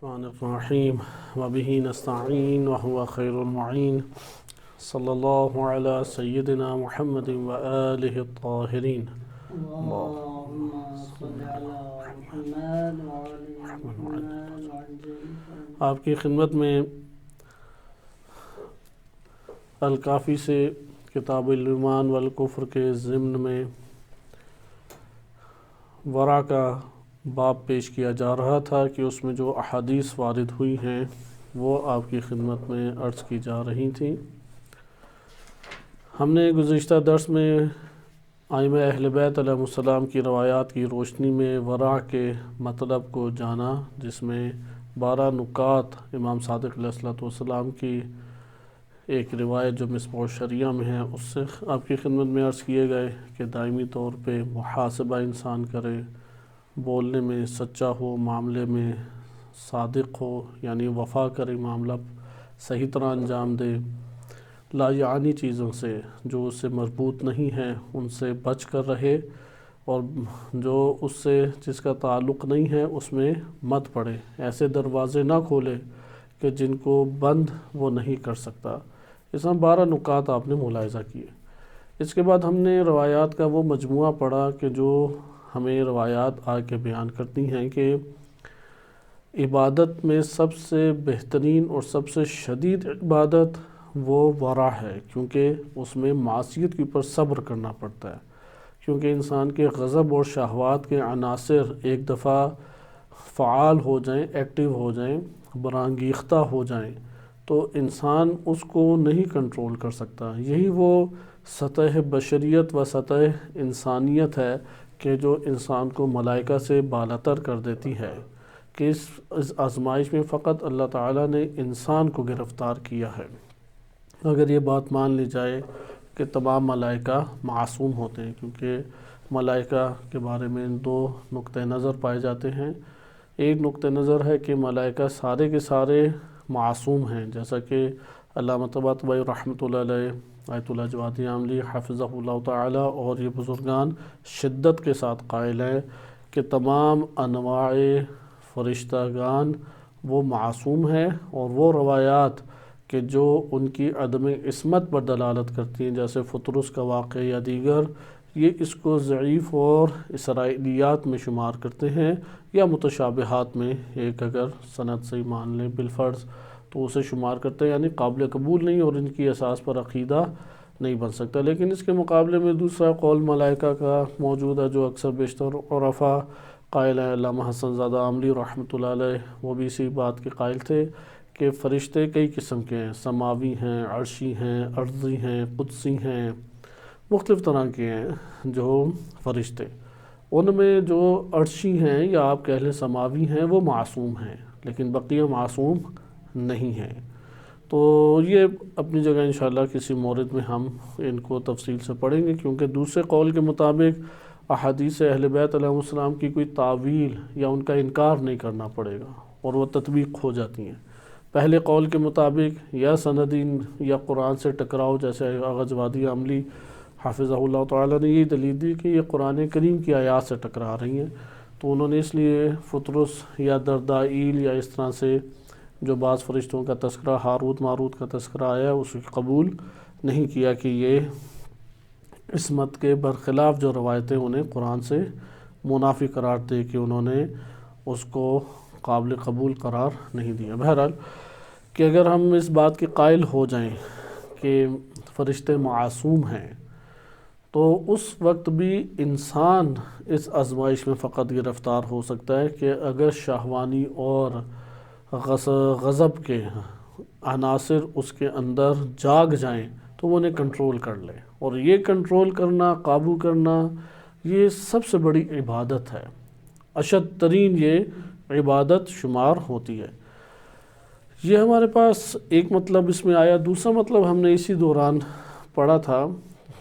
الرحمن الرحیم وبہ نستعین وهو خیر المعین صلی اللہ علی سیدنا محمد وآلہ الطاہرین۔ اللهم صل على محمد وعلى محمد وعجل آپ کی خدمت میں الکافی سے کتاب الایمان والکفر کے ضمن میں ورع کا باب پیش کیا جا رہا تھا کہ اس میں جو احادیث وارد ہوئی ہیں وہ آپ کی خدمت میں عرض کی جا رہی تھیں۔ ہم نے گزشتہ درس میں ائمہ اہل بیت علیہ السلام کی روایات کی روشنی میں ورع کے مطلب کو جانا، جس میں 12 نکات امام صادق علیہ السلام کی ایک روایت جو مصباح الشریعہ میں ہے اس سے آپ کی خدمت میں عرض کیے گئے کہ دائمی طور پہ محاسبہ انسان کرے، بولنے میں سچا ہو، معاملے میں صادق ہو، یعنی وفا کرے، معاملہ صحیح طرح انجام دے، لا یعنی چیزوں سے جو اس سے مربوط نہیں ہیں ان سے بچ کر رہے، اور جو اس سے جس کا تعلق نہیں ہے اس میں مت پڑے، ایسے دروازے نہ کھولے کہ جن کو بند وہ نہیں کر سکتا۔ اس میں 12 نکات آپ نے ملاحظہ کیے۔ اس کے بعد ہم نے روایات کا وہ مجموعہ پڑھا کہ جو ہمیں روایات آ کے بیان کرتی ہیں کہ عبادت میں سب سے بہترین اور سب سے شدید عبادت وہ ورع ہے، کیونکہ اس میں معصیت کے اوپر صبر کرنا پڑتا ہے، کیونکہ انسان کے غضب اور شہوات کے عناصر ایک دفعہ فعال ہو جائیں، ایکٹیو ہو جائیں، برانگیختہ ہو جائیں تو انسان اس کو نہیں کنٹرول کر سکتا۔ یہی وہ سطح بشریت و سطح انسانیت ہے کہ جو انسان کو ملائکہ سے بالاتر کر دیتی ہے، کہ اس آزمائش میں فقط اللہ تعالیٰ نے انسان کو گرفتار کیا ہے۔ اگر یہ بات مان لی جائے کہ تمام ملائکہ معصوم ہوتے ہیں، کیونکہ ملائکہ کے بارے میں 2 نقطہ نظر پائے جاتے ہیں۔ ایک نقطہ نظر ہے کہ ملائکہ سارے کے سارے معصوم ہیں، جیسا کہ علامہ طباطبائی رحمۃ اللہ علیہ، آیت اللہ جوادی عاملی حفظہ اللہ تعالی اور یہ بزرگان شدت کے ساتھ قائل ہیں کہ تمام انواع فرشتگان وہ معصوم ہیں، اور وہ روایات کہ جو ان کی عدم عصمت پر دلالت کرتی ہیں، جیسے فطرس کا واقعہ یا دیگر، یہ اس کو ضعیف اور اسرائیلیات میں شمار کرتے ہیں، یا متشابہات میں ایک اگر سند سے مان لیں بالفرض تو اسے شمار کرتے ہیں، یعنی قابل قبول نہیں اور ان کی اساس پر عقیدہ نہیں بن سکتا۔ لیکن اس کے مقابلے میں دوسرا قول ملائکہ کا موجود ہے جو اکثر بیشتر عرفاء قائل ہیں۔ علامہ حسن زادہ عاملی رحمۃ اللہ علیہ وہ بھی اسی بات کے قائل تھے کہ فرشتے کئی قسم کے ہیں، سماوی ہیں، عرشی ہیں، ارضی ہیں، قدسی ہیں، مختلف طرح کے ہیں جو فرشتے۔ ان میں جو عرشی ہیں یا آپ کہہ لیں سماوی ہیں وہ معصوم ہیں، لیکن بقیہ معصوم نہیں ہیں۔ تو یہ اپنی جگہ انشاءاللہ کسی مورد میں ہم ان کو تفصیل سے پڑھیں گے، کیونکہ دوسرے قول کے مطابق احادیث اہل بیت علیہ السلام کی کوئی تعویل یا ان کا انکار نہیں کرنا پڑے گا اور وہ تطبیق ہو جاتی ہیں۔ پہلے قول کے مطابق یا سندین یا قرآن سے ٹکراؤ، جیسے آغا جوادی عاملی حافظہ اللہ تعالیٰ نے یہ دلیل دی کہ یہ قرآن کریم کی آیات سے ٹکرا رہی ہیں، تو انہوں نے اس لیے فطرس یا دردائیل یا اس طرح سے جو بعض فرشتوں کا تذکرہ، ہاروت ماروت کا تذکرہ آیا ہے، اس کو قبول نہیں کیا کہ یہ عصمت کے برخلاف جو روایتیں انہیں قرآن سے منافی قرار دے کہ انہوں نے اس کو قابل قبول قرار نہیں دیا۔ بہرحال کہ اگر ہم اس بات کے قائل ہو جائیں کہ فرشتے معصوم ہیں تو اس وقت بھی انسان اس آزمائش میں فقط گرفتار ہو سکتا ہے کہ اگر شہوانی اور غضب کے عناصر اس کے اندر جاگ جائیں تو وہ انہیں کنٹرول کر لے، اور یہ کنٹرول کرنا، قابو کرنا، یہ سب سے بڑی عبادت ہے، اشد ترین یہ عبادت شمار ہوتی ہے۔ یہ ہمارے پاس ایک مطلب اس میں آیا۔ دوسرا مطلب ہم نے اسی دوران پڑھا تھا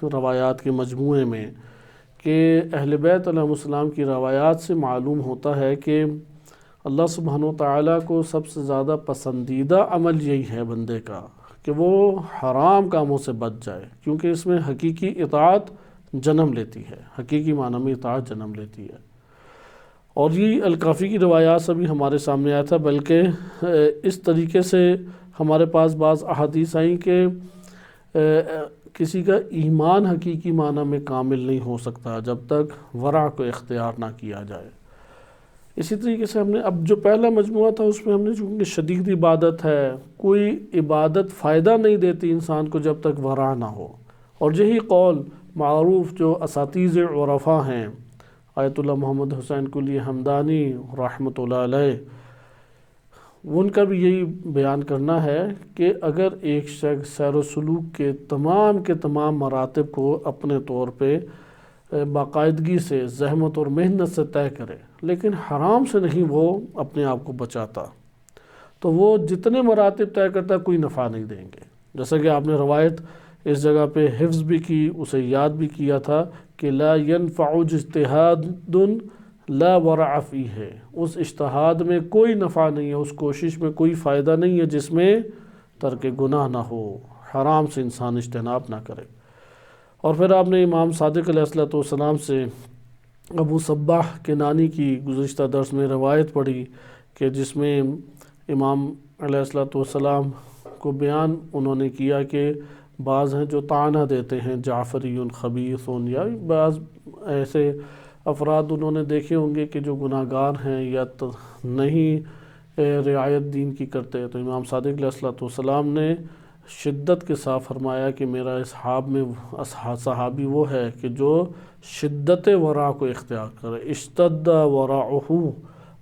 روایات کے مجموعے میں کہ اہل بیت علیہ السلام کی روایات سے معلوم ہوتا ہے کہ اللہ سبحانہ وتعالیٰ کو سب سے زیادہ پسندیدہ عمل یہی ہے بندے کا کہ وہ حرام کاموں سے بچ جائے، کیونکہ اس میں حقیقی اطاعت جنم لیتی ہے، حقیقی معنی میں اطاعت جنم لیتی ہے۔ اور یہ الکافی کی روایات سے بھی ہمارے سامنے آیا تھا، بلکہ اس طریقے سے ہمارے پاس بعض احادیث آئیں کہ کسی کا ایمان حقیقی معنی میں کامل نہیں ہو سکتا جب تک ورع کو اختیار نہ کیا جائے۔ اسی طریقے سے ہم نے اب جو پہلا مجموعہ تھا اس میں ہم نے چونکہ شدید عبادت ہے، کوئی عبادت فائدہ نہیں دیتی انسان کو جب تک ورع نہ ہو، اور یہی قول معروف جو اساتذہ عرفاء ہیں، آیت اللہ محمد حسین کلی حمدانی رحمۃ اللہ علیہ، ان کا بھی یہی بیان کرنا ہے کہ اگر ایک شخص سیر و سلوک کے تمام مراتب کو اپنے طور پہ باقاعدگی سے زحمت اور محنت سے طے کرے، لیکن حرام سے نہیں وہ اپنے آپ کو بچاتا، تو وہ جتنے مراتب طے کرتا کوئی نفع نہیں دیں گے۔ جیسا کہ آپ نے روایت اس جگہ پہ حفظ بھی کی، اسے یاد بھی کیا تھا کہ لا ينفع اجتہاد لا ورع فیہ، اس اجتہاد میں کوئی نفع نہیں ہے، اس کوشش میں کوئی فائدہ نہیں ہے جس میں ترک گناہ نہ ہو، حرام سے انسان اجتناب نہ کرے۔ اور پھر آپ نے امام صادق علیہ السلام سے ابو صباح کنانی کی گزشتہ درس میں روایت پڑھی کہ جس میں امام علیہ السلام کو بیان انہوں نے کیا کہ بعض ہیں جو طعنہ دیتے ہیں جعفری خبیث، یا بعض ایسے افراد انہوں نے دیکھے ہوں گے کہ جو گناہ گار ہیں یا نہیں رعایت دین کی کرتے، تو امام صادق علیہ السلام نے شدت کے ساتھ فرمایا کہ میرا اصحاب میں صحابی وہ ہے کہ جو شدت ورع کو اختیار کرے، اشتد ورعہ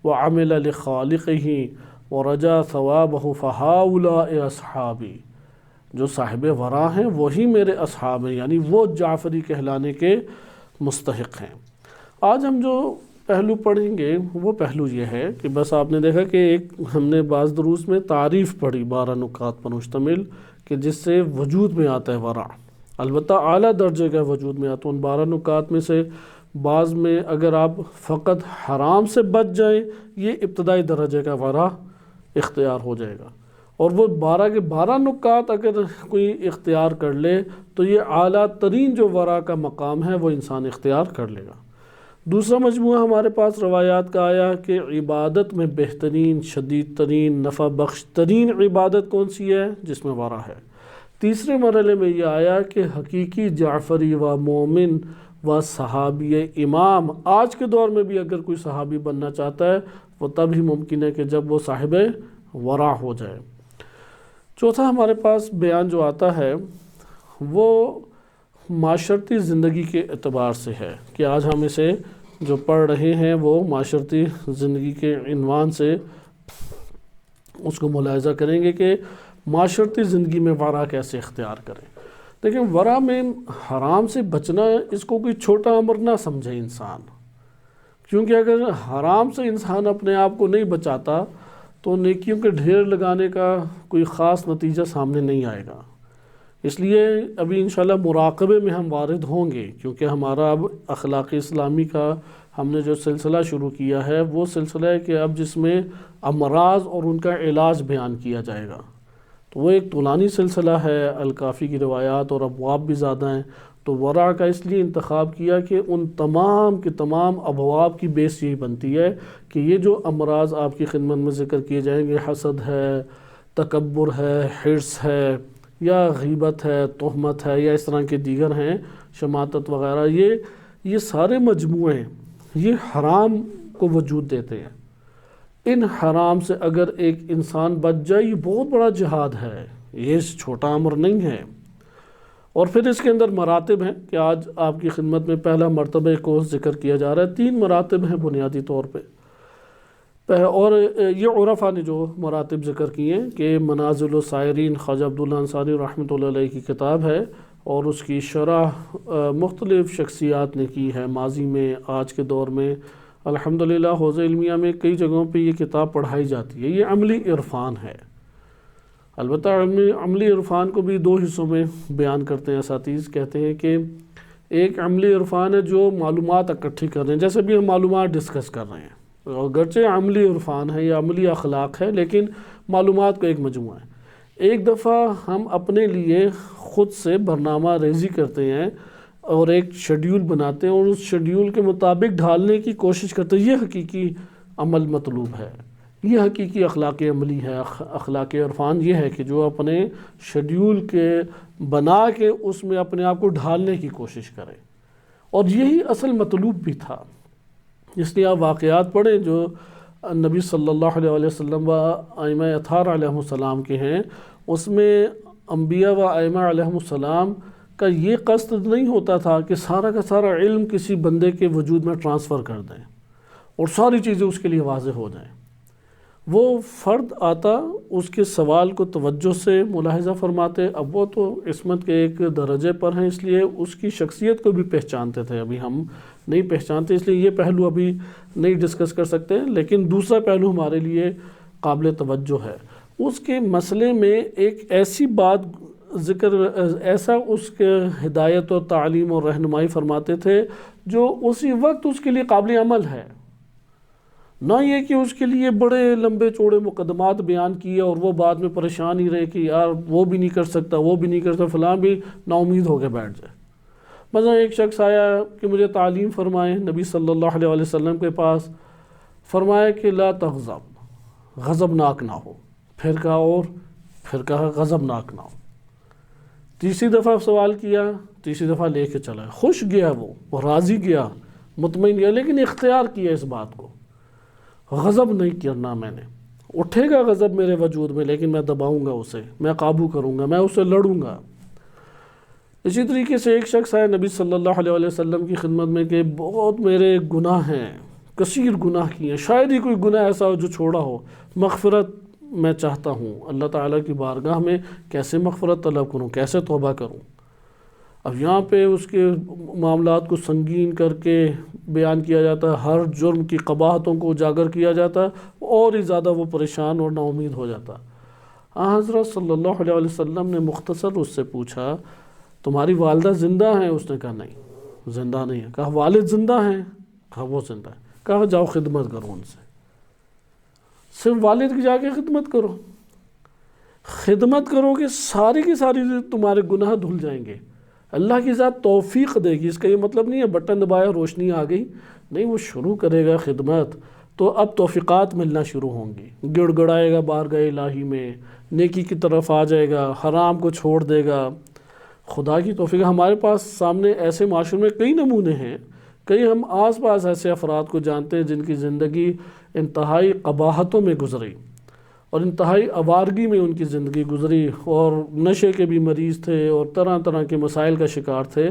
وعمل لخالقہ ورجا ثوابہ فہؤلاء اصحابی، جو صاحب ورع ہیں وہی میرے اصحاب ہیں، یعنی وہ جعفری کہلانے کے مستحق ہیں۔ آج ہم جو پہلو پڑھیں گے وہ پہلو یہ ہے کہ بس آپ نے دیکھا کہ ایک ہم نے بعض دروس میں تعریف پڑھی 12 نکات پر مشتمل کہ جس سے وجود میں آتا ہے ورع، البتہ اعلیٰ درجے کا وجود میں آتا ہے۔ ان 12 نکات میں سے بعض میں اگر آپ فقط حرام سے بچ جائیں یہ ابتدائی درجے کا ورع اختیار ہو جائے گا، اور وہ 12 کے 12 نکات اگر کوئی اختیار کر لے تو یہ اعلیٰ ترین جو ورع کا مقام ہے وہ انسان اختیار کر لے گا۔ دوسرا مجموعہ ہمارے پاس روایات کا آیا کہ عبادت میں بہترین، شدید ترین، نفع بخش ترین عبادت کون سی ہے؟ جس میں ورع ہے۔ تیسرے مرحلے میں یہ آیا کہ حقیقی جعفری و مومن و صحابی امام، آج کے دور میں بھی اگر کوئی صحابی بننا چاہتا ہے وہ تب ہی ممکن ہے کہ جب وہ صاحب ورع ہو جائے۔ چوتھا ہمارے پاس بیان جو آتا ہے وہ معاشرتی زندگی کے اعتبار سے ہے کہ آج ہم اسے جو پڑھ رہے ہیں وہ معاشرتی زندگی کے عنوان سے اس کو ملاحظہ کریں گے کہ معاشرتی زندگی میں ورع کیسے اختیار کریں۔ لیکن ورع میں حرام سے بچنا اس کو کوئی چھوٹا امر نہ سمجھے انسان، کیونکہ اگر حرام سے انسان اپنے آپ کو نہیں بچاتا تو نیکیوں کے ڈھیر لگانے کا کوئی خاص نتیجہ سامنے نہیں آئے گا۔ اس لیے ابھی انشاءاللہ مراقبے میں ہم وارد ہوں گے، کیونکہ ہمارا اب اخلاق اسلامی کا ہم نے جو سلسلہ شروع کیا ہے وہ سلسلہ ہے کہ اب جس میں امراض اور ان کا علاج بیان کیا جائے گا، تو وہ ایک طولانی سلسلہ ہے، الکافی کی روایات اور ابواب بھی زیادہ ہیں، تو ورع کا اس لیے انتخاب کیا کہ ان تمام کے تمام ابواب کی بیس یہی بنتی ہے کہ یہ جو امراض آپ کی خدمت میں ذکر کیے جائیں گے، حسد ہے، تکبر ہے، حرص ہے، یا غیبت ہے، تہمت ہے، یا اس طرح کے دیگر ہیں، شماتت وغیرہ، یہ سارے مجموعے یہ حرام کو وجود دیتے ہیں۔ ان حرام سے اگر ایک انسان بچ جائے یہ بہت بڑا جہاد ہے، یہ چھوٹا امر نہیں ہے۔ اور پھر اس کے اندر مراتب ہیں کہ آج آپ کی خدمت میں پہلا مرتبہ کو ذکر کیا جا رہا ہے، 3 مراتب ہیں بنیادی طور پہ، اور یہ عرفاء نے جو مراتب ذکر کیے ہیں کہ منازل السائرین خواجہ عبداللہ انصاری رحمۃ اللہ علیہ کی کتاب ہے، اور اس کی شرح مختلف شخصیات نے کی ہے ماضی میں، آج کے دور میں الحمدللہ حوزہ علمیہ میں کئی جگہوں پہ یہ کتاب پڑھائی جاتی ہے۔ یہ عملی عرفان ہے، البتہ عملی عرفان کو بھی 2 حصوں میں بیان کرتے ہیں اساتذہ، کہتے ہیں کہ ایک عملی عرفان ہے جو معلومات اکٹھی کر رہے ہیں، جیسے بھی ہم معلومات ڈسکس کر رہے ہیں، اگرچہ عملی عرفان ہے یا عملی اخلاق ہے لیکن معلومات کا ایک مجموعہ ہے۔ ایک دفعہ ہم اپنے لیے خود سے برنامہ ریزی کرتے ہیں اور ایک شیڈیول بناتے ہیں اور اس شیڈیول کے مطابق ڈھالنے کی کوشش کرتے ہیں، یہ حقیقی عمل مطلوب ہے، یہ حقیقی اخلاق عملی ہے، اخلاق عرفان یہ ہے کہ جو اپنے شیڈیول کے بنا کے اس میں اپنے آپ کو ڈھالنے کی کوشش کرے، اور یہی اصل مطلوب بھی تھا۔ اس لیے آپ واقعات پڑھیں جو نبی صلی اللہ علیہ وسلم و ائمہ اطہار علیہ السلام کے ہیں، اس میں انبیاء و ائمہ علیہ السلام کا یہ قصد نہیں ہوتا تھا کہ سارا کا سارا علم کسی بندے کے وجود میں ٹرانسفر کر دیں اور ساری چیزیں اس کے لیے واضح ہو جائیں۔ وہ فرد آتا، اس کے سوال کو توجہ سے ملاحظہ فرماتے، اب وہ تو عصمت کے ایک درجے پر ہیں، اس لیے اس کی شخصیت کو بھی پہچانتے تھے، ابھی ہم نہیں پہچانتے، اس لیے یہ پہلو ابھی نہیں ڈسکس کر سکتے، لیکن دوسرا پہلو ہمارے لیے قابل توجہ ہے۔ اس کے مسئلے میں ایک ایسی بات ذکر، ایسا اس کے ہدایت اور تعلیم اور رہنمائی فرماتے تھے جو اسی وقت اس کے لیے قابل عمل ہے، نہ یہ کہ اس کے لیے بڑے لمبے چوڑے مقدمات بیان کیے اور وہ بعد میں پریشان ہی رہے کہ یار وہ بھی نہیں کر سکتا، وہ بھی نہیں کر سکتا، فلاں بھی نا امید ہو کے بیٹھ جائے۔ مثلا ایک شخص آیا کہ مجھے تعلیم فرمائیں نبی صلی اللہ علیہ وسلم کے پاس، فرمایا کہ لا تغضب، غضبناک نہ ہو، پھر کہا غضبناک نہ ہو۔ تیسری دفعہ سوال کیا، تیسری دفعہ لے کے چلا، خوش گیا، وہ راضی گیا، مطمئن گیا، لیکن اختیار کیا اس بات کو، غضب نہیں کرنا میں نے، اٹھے گا غضب میرے وجود میں لیکن میں دباؤں گا اسے، میں قابو کروں گا، میں اسے لڑوں گا۔ اسی طریقے سے ایک شخص آیا نبی صلی اللہ علیہ وسلم کی خدمت میں کہ بہت میرے گناہ ہیں، کثیر گناہ کیے ہیں، شاید ہی کوئی گناہ ایسا ہو جو چھوڑا ہو، مغفرت میں چاہتا ہوں، اللہ تعالیٰ کی بارگاہ میں کیسے مغفرت طلب کروں، کیسے توبہ کروں۔ اب یہاں پہ اس کے معاملات کو سنگین کر کے بیان کیا جاتا ہے، ہر جرم کی قباحتوں کو اجاگر کیا جاتا ہے، اور ہی زیادہ وہ پریشان اور نا امید ہو جاتا۔ حضرت صلی اللہ علیہ وسلم نے مختصر اس سے پوچھا تمہاری والدہ زندہ ہیں؟ اس نے کہا نہیں زندہ نہیں ہے۔ کہا والد زندہ ہیں؟ کہا وہ زندہ ہے۔ کہا جاؤ خدمت کرو ان سے، صرف والد کی جا کے خدمت کرو، خدمت کرو کہ ساری کی ساری تمہارے گناہ دھل جائیں گے، اللہ کی ذات توفیق دے گی۔ اس کا یہ مطلب نہیں ہے بٹن دبایا روشنی آ گئی، نہیں، وہ شروع کرے گا خدمت تو اب توفیقات ملنا شروع ہوں گی، گڑ گڑائے گا بارگاہ الہی میں، نیکی کی طرف آ جائے گا، حرام کو چھوڑ دے گا، خدا کی توفیق۔ ہمارے پاس سامنے ایسے معاشرے میں کئی نمونے ہیں، کئی ہم آس پاس ایسے افراد کو جانتے ہیں جن کی زندگی انتہائی قباحتوں میں گزری اور انتہائی آوارگی میں ان کی زندگی گزری، اور نشے کے بھی مریض تھے اور طرح طرح کے مسائل کا شکار تھے،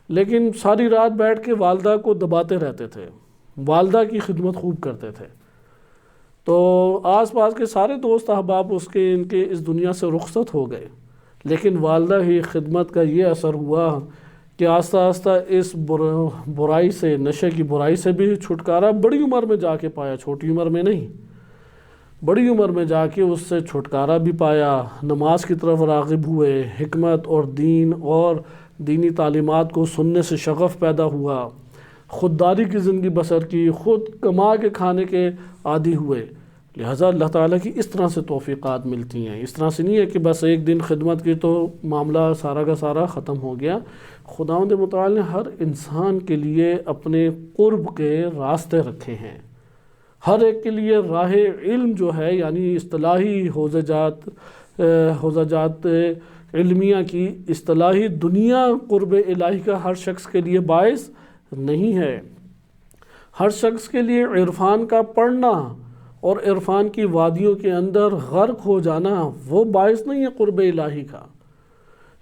لیکن ساری رات بیٹھ کے والدہ کو دباتے رہتے تھے، والدہ کی خدمت خوب کرتے تھے۔ تو آس پاس کے سارے دوست احباب ان کے اس دنیا سے رخصت ہو گئے، لیکن والدہ ہی خدمت کا یہ اثر ہوا کہ آہستہ آہستہ اس برائی سے، نشے کی برائی سے بھی چھٹکارا بڑی عمر میں جا کے پایا، چھوٹی عمر میں نہیں، بڑی عمر میں جا کے اس سے چھٹکارا بھی پایا، نماز کی طرف راغب ہوئے، حکمت اور دین اور دینی تعلیمات کو سننے سے شغف پیدا ہوا، خودداری کی زندگی بسر کی، خود کما کے کھانے کے عادی ہوئے۔ لہٰذا اللہ تعالیٰ کی اس طرح سے توفیقات ملتی ہیں، اس طرح سے نہیں ہے کہ بس ایک دن خدمت کی تو معاملہ سارا کا سارا ختم ہو گیا۔ خداوند متعال نے ہر انسان کے لیے اپنے قرب کے راستے رکھے ہیں، ہر ایک کے لیے راہ علم جو ہے، یعنی اصطلاحی حوزہ جات علمیہ کی اصطلاحی دنیا قرب الہی کا ہر شخص کے لیے باعث نہیں ہے۔ ہر شخص کے لیے عرفان کا پڑھنا اور عرفان کی وادیوں کے اندر غرق ہو جانا وہ باعث نہیں ہے قرب الہی کا۔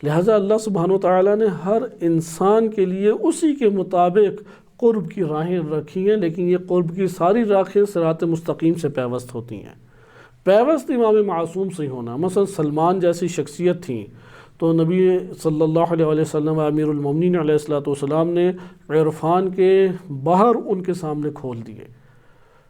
لہٰذا اللہ سبحانہ وتعالی نے ہر انسان کے لیے اسی کے مطابق قرب کی راہیں رکھی ہیں، لیکن یہ قرب کی ساری راہیں صراط مستقیم سے پیوست ہوتی ہیں، پیوست امام معصوم سے ہونا۔ مثلا سلمان جیسی شخصیت تھیں تو نبی صلی اللہ علیہ وسلم امیر المومنین علیہ السلام نے عرفان کے باہر ان کے سامنے کھول دیے،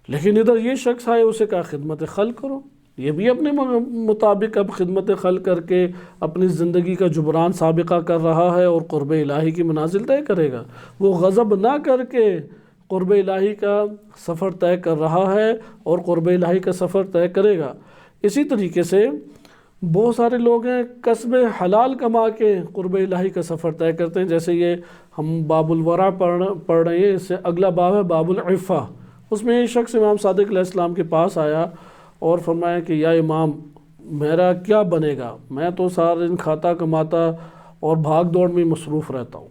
لیکن ادھر یہ شخص آئے، اسے کہا خدمت خلق کرو، یہ بھی اپنے مطابق اب خدمت خلق کر کے اپنی زندگی کا جبران سابقہ کر رہا ہے اور قرب الہی کی منازل طے کرے گا۔ وہ غضب نہ کر کے قرب الہی کا سفر طے کر رہا ہے اور قرب الہی کا سفر طے کرے گا۔ اسی طریقے سے بہت سارے لوگ ہیں کسب حلال کما کے قرب الہی کا سفر طے کرتے ہیں، جیسے یہ ہم باب الورع پڑھ رہے ہیں، اس سے اگلا باب ہے باب العفہ۔ اس میں یہ شخص امام صادق علیہ السلام کے پاس آیا اور فرمایا کہ یا امام میرا کیا بنے گا، میں تو سارا دن کھاتا کماتا اور بھاگ دوڑ میں مصروف رہتا ہوں،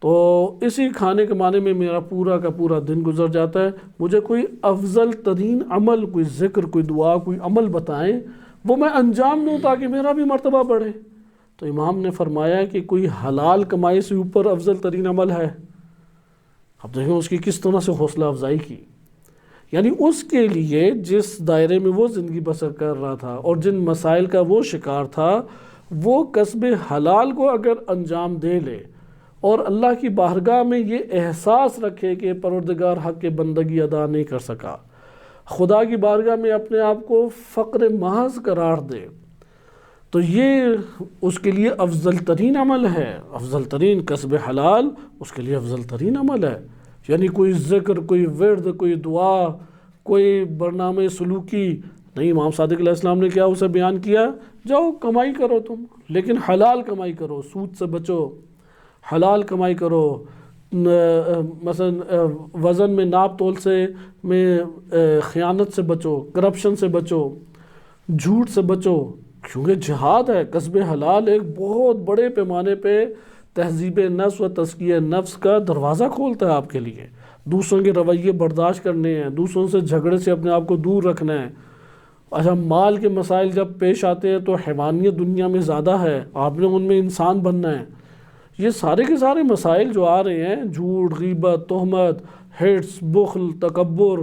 تو اسی کھانے کمانے میں میرا پورا کا پورا دن گزر جاتا ہے، مجھے کوئی افضل ترین عمل، کوئی ذکر، کوئی دعا، کوئی عمل بتائیں وہ میں انجام دوں تاکہ میرا بھی مرتبہ بڑھے۔ تو امام نے فرمایا کہ کوئی حلال کمائی سے اوپر افضل ترین عمل ہے؟ اب دیکھیں اس کی کس طرح سے حوصلہ افزائی کی، یعنی اس کے لیے جس دائرے میں وہ زندگی بسر کر رہا تھا اور جن مسائل کا وہ شکار تھا، وہ کسب حلال کو اگر انجام دے لے اور اللہ کی بارگاہ میں یہ احساس رکھے کہ پروردگار حق کے بندگی ادا نہیں کر سکا، خدا کی بارگاہ میں اپنے آپ کو فقر محض قرار دے، تو یہ اس کے لیے افضل ترین عمل ہے۔ افضل ترین کسب حلال اس کے لیے افضل ترین عمل ہے، یعنی کوئی ذکر، کوئی ورد، کوئی دعا، کوئی برنامہ سلوکی نہیں۔ امام صادق علیہ السلام نے کیا اسے بیان کیا، جاؤ کمائی کرو تم، لیکن حلال کمائی کرو، سود سے بچو، حلال کمائی کرو، مثلا وزن میں ناپ تول سے میں خیانت سے بچو، کرپشن سے بچو، جھوٹ سے بچو، کیونکہ جہاد ہے، کسب حلال ایک بہت بڑے پیمانے پہ تہذیب نفس و تزکیہ نفس کا دروازہ کھولتا ہے آپ کے لیے۔ دوسروں کے رویے برداشت کرنے ہیں، دوسروں سے جھگڑے سے اپنے آپ کو دور رکھنا ہے۔ اچھا، مال کے مسائل جب پیش آتے ہیں تو حیوانیت دنیا میں زیادہ ہے، آپ نے ان میں انسان بننا ہے۔ یہ سارے کے سارے مسائل جو آ رہے ہیں، جھوٹ، غیبت، تہمت، ہرس، بخل، تکبر،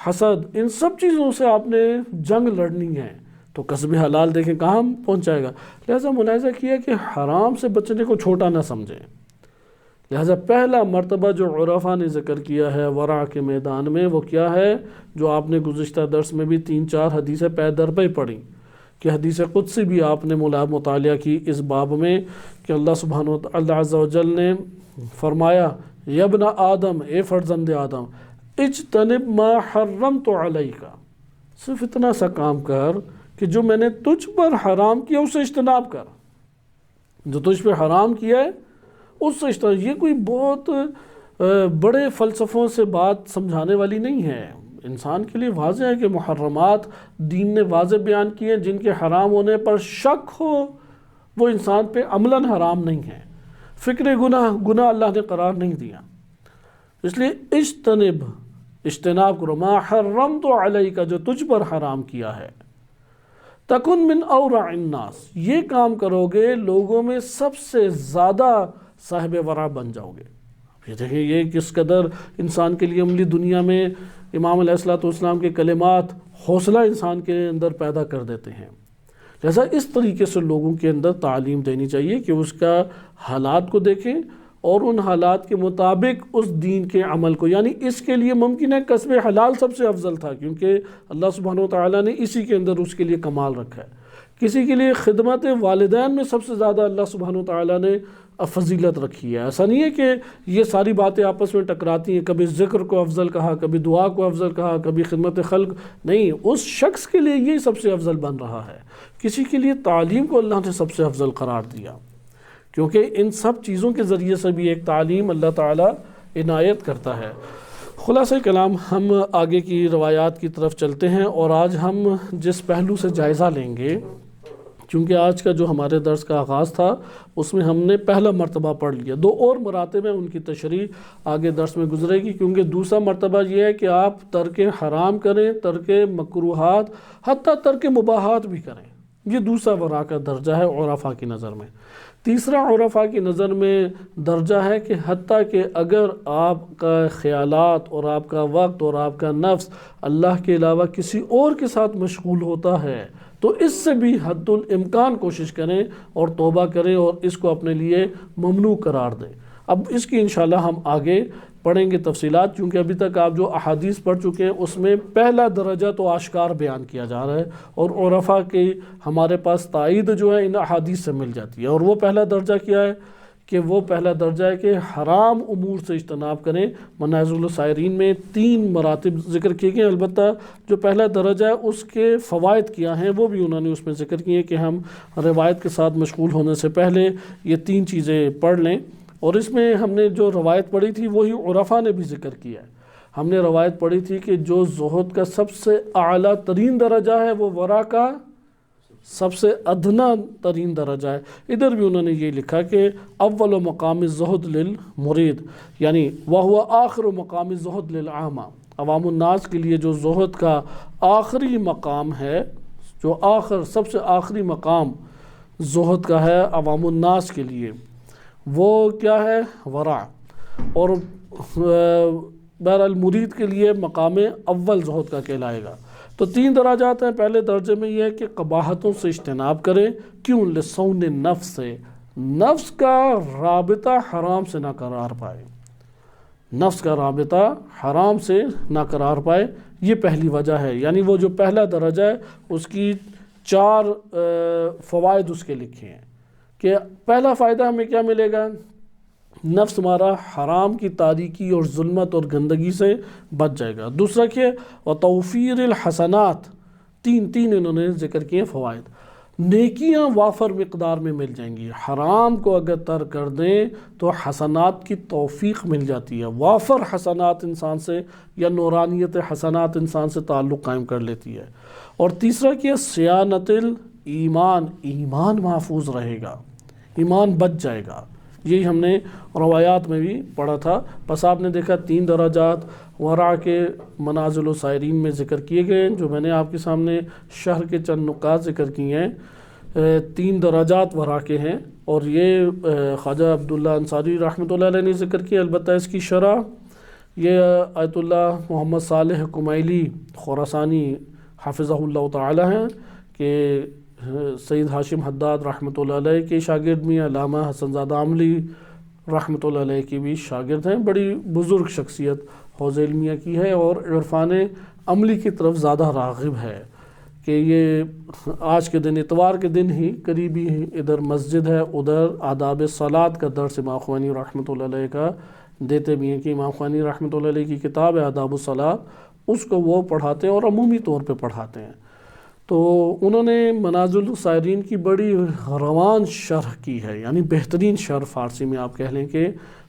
حسد، ان سب چیزوں سے آپ نے جنگ لڑنی ہے، تو کسب حلال دیکھیں کہاں پہنچائے گا۔ لہٰذا ملاحظہ کیا کہ حرام سے بچنے کو چھوٹا نہ سمجھیں۔ لہٰذا پہلا مرتبہ جو عرفا نے ذکر کیا ہے ورع کے میدان میں، وہ کیا ہے؟ جو آپ نے گزشتہ درس میں بھی 3-4 حدیثیں پے در پہ پڑھی، کہ حدیث قدسی بھی آپ نے مطالعہ کی اس باب میں، کہ اللہ سبحانہ وتعالی عز و جل نے فرمایا یا ابن آدم، اے فرزند آدم، اجتنب ما حرمت علیک، صرف اتنا سا کام کر کہ جو میں نے تجھ پر حرام کیا اس سے اجتناب کر، جو تجھ پہ حرام کیا ہے اس سے اجتناب۔ یہ کوئی بہت بڑے فلسفوں سے بات سمجھانے والی نہیں ہے، انسان کے لیے واضح ہے کہ محرمات دین نے واضح بیان کیے ہیں، جن کے حرام ہونے پر شک ہو وہ انسان پہ عملاً حرام نہیں ہے، فکر گناہ اللہ نے قرار نہیں دیا۔ اس لیے اجتناب کرو ما حرمت علیک، جو تجھ پر حرام کیا ہے، تکن من اورع الناس، یہ کام کرو گے لوگوں میں سب سے زیادہ صاحب ورع بن جاؤ گے۔ یہ دیکھیں یہ کس قدر انسان کے لیے عملی دنیا میں امام علیہ السلام کے کلمات حوصلہ انسان کے اندر پیدا کر دیتے ہیں۔ لہذا اس طریقے سے لوگوں کے اندر تعلیم دینی چاہیے کہ اس کا حالات کو دیکھیں اور ان حالات کے مطابق اس دین کے عمل کو، یعنی اس کے لیے ممکن ہے کسب حلال سب سے افضل تھا، کیونکہ اللہ سبحانہ وتعالیٰ نے اسی کے اندر اس کے لیے کمال رکھا ہے۔ کسی کے لیے خدمت والدین میں سب سے زیادہ اللہ سبحانہ وتعالیٰ نے فضیلت رکھی ہے۔ ایسا نہیں ہے کہ یہ ساری باتیں آپس میں ٹکراتی ہیں، کبھی ذکر کو افضل کہا، کبھی دعا کو افضل کہا، کبھی خدمت خلق، نہیں، اس شخص کے لیے یہ سب سے افضل بن رہا ہے۔ کسی کے لیے تعلیم کو اللہ نے سب سے افضل قرار دیا، کیونکہ ان سب چیزوں کے ذریعے سے بھی ایک تعلیم اللہ تعالیٰ عنایت کرتا ہے۔ خلاصہ کلام، ہم آگے کی روایات کی طرف چلتے ہیں، اور آج ہم جس پہلو سے جائزہ لیں گے، کیونکہ آج کا جو ہمارے درس کا آغاز تھا اس میں ہم نے پہلا مرتبہ پڑھ لیا، 2 اور مراتب ہیں، ان کی تشریح آگے درس میں گزرے گی، کیونکہ دوسرا مرتبہ یہ ہے کہ آپ ترک حرام کریں، ترک مکروہات، حتیٰ ترک مباحات بھی کریں۔ یہ دوسرا ورع کا درجہ ہے عرفا کی نظر میں۔ تیسرا عرفا کی نظر میں درجہ ہے کہ حتیٰ کہ اگر آپ کا خیالات اور آپ کا وقت اور آپ کا نفس اللہ کے علاوہ کسی اور کے ساتھ مشغول ہوتا ہے تو اس سے بھی حد الامکان کوشش کریں اور توبہ کریں اور اس کو اپنے لیے ممنوع قرار دیں۔ اب اس کی انشاءاللہ ہم آگے پڑھیں گے تفصیلات، کیونکہ ابھی تک آپ جو احادیث پڑھ چکے ہیں اس میں پہلا درجہ تو آشکار بیان کیا جا رہا ہے، اور عرفا کی ہمارے پاس تائید جو ہے ان احادیث سے مل جاتی ہے۔ اور وہ پہلا درجہ کیا ہے کہ وہ پہلا درجہ ہے کہ حرام امور سے اجتناب کریں۔ منازل السائرین میں 3 مراتب ذکر کیے گئے، البتہ جو پہلا درجہ ہے اس کے فوائد کیا ہیں وہ بھی انہوں نے اس میں ذکر کیے کہ ہم روایت کے ساتھ مشغول ہونے سے پہلے یہ 3 چیزیں پڑھ لیں۔ اور اس میں ہم نے جو روایت پڑھی تھی وہی عرفا نے بھی ذکر کیا ہے۔ ہم نے روایت پڑھی تھی کہ جو زہد کا سب سے اعلیٰ ترین درجہ ہے وہ ورع کا سب سے ادنا ترین درجہ ہے۔ ادھر بھی انہوں نے یہ لکھا کہ اول مقام الزہد للمرید، یعنی وہو آخر مقام الزہد للعامہ، عوام الناس کے لیے جو زہد کا آخری مقام ہے، جو سب سے آخری مقام زہد کا ہے عوام الناس کے لیے، وہ کیا ہے؟ ورع۔ اور بہرحال مرید کے لیے مقام اول زہد کا کہلائے گا۔ تو 3 درجات ہیں۔ پہلے درجے میں یہ ہے کہ قباحتوں سے اجتناب کرے، کیوں؟ لصون نفس سے، نفس کا رابطہ حرام سے نہ قرار پائے، نفس کا رابطہ حرام سے نہ قرار پائے، یہ پہلی وجہ ہے۔ یعنی وہ جو پہلا درجہ ہے اس کی 4 فوائد اس کے لکھے ہیں کہ پہلا فائدہ ہمیں کیا ملے گا؟ نفس ہمارا حرام کی تاریکی اور ظلمت اور گندگی سے بچ جائے گا۔ دوسرا کیا؟ وتوفیر الحسنات، 3 انہوں نے ذکر کیے فوائد۔ نیکیاں وافر مقدار میں مل جائیں گی، حرام کو اگر ترک کر دیں تو حسنات کی توفیق مل جاتی ہے، وافر حسنات انسان سے یا نورانیت حسنات انسان سے تعلق قائم کر لیتی ہے۔ اور تیسرا کیا؟ صیانت الایمان، ایمان محفوظ رہے گا، ایمان بچ جائے گا۔ یہی ہم نے روایات میں بھی پڑھا تھا۔ بس آپ نے دیکھا 3 درجات ورع کے منازل و سائرین میں ذکر کیے گئے، جو میں نے آپ کے سامنے شرح کے چند نکات ذکر کیے ہیں۔ 3 درجات ورع کے ہیں، اور یہ خواجہ عبداللہ انصاری رحمۃ اللہ علیہ نے ذکر کیا۔ البتہ اس کی شرح یہ آیت اللہ محمد صالح کمیلی خراسانی حافظہ اللہ تعالی ہیں کہ سید ہاشم حداد رحمۃ اللہ علیہ کے شاگرد میں، علامہ حسن زادہ عملی رحمۃ اللہ علیہ کی بھی شاگرد ہیں۔ بڑی بزرگ شخصیت حوض علمیہ کی ہے اور عرفان عملی کی طرف زیادہ راغب ہے کہ یہ آج کے دن اتوار کے دن ہی قریبی ادھر مسجد ہے، ادھر آداب صلاۃ کا درس امام خوانی رحمۃ اللہ علیہ کا دیتے بھی ہیں کہ امام خوانی رحمۃ اللہ علیہ کی کتاب ہے آداب الصلاۃ، اس کو وہ پڑھاتے ہیں اور عمومی طور پہ پڑھاتے ہیں۔ تو انہوں نے منازل السائرین کی بڑی روان شرح کی ہے، یعنی بہترین شرح، فارسی میں آپ کہہ لیں کہ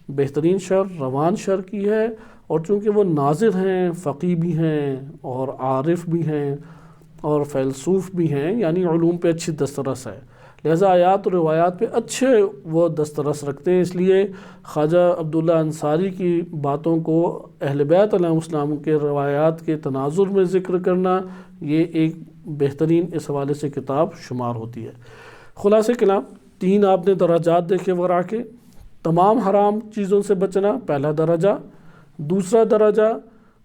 بہترین شرح، روان شرح کی ہے۔ اور چونکہ وہ ناظر ہیں، فقی بھی ہیں اور عارف بھی ہیں اور فیلسوف بھی ہیں، یعنی علوم پہ اچھی دسترس ہے، لہذا آیات و روایات پہ اچھے وہ دسترس رکھتے ہیں۔ اس لیے خواجہ عبداللہ انصاری کی باتوں کو اہل بیت علیہ السلام کے روایات کے تناظر میں ذکر کرنا، یہ ایک بہترین اس حوالے سے کتاب شمار ہوتی ہے۔ خلاصہ کلام 3 آپ نے درجات دیکھے ورع کے، تمام حرام چیزوں سے بچنا پہلا درجہ، دوسرا درجہ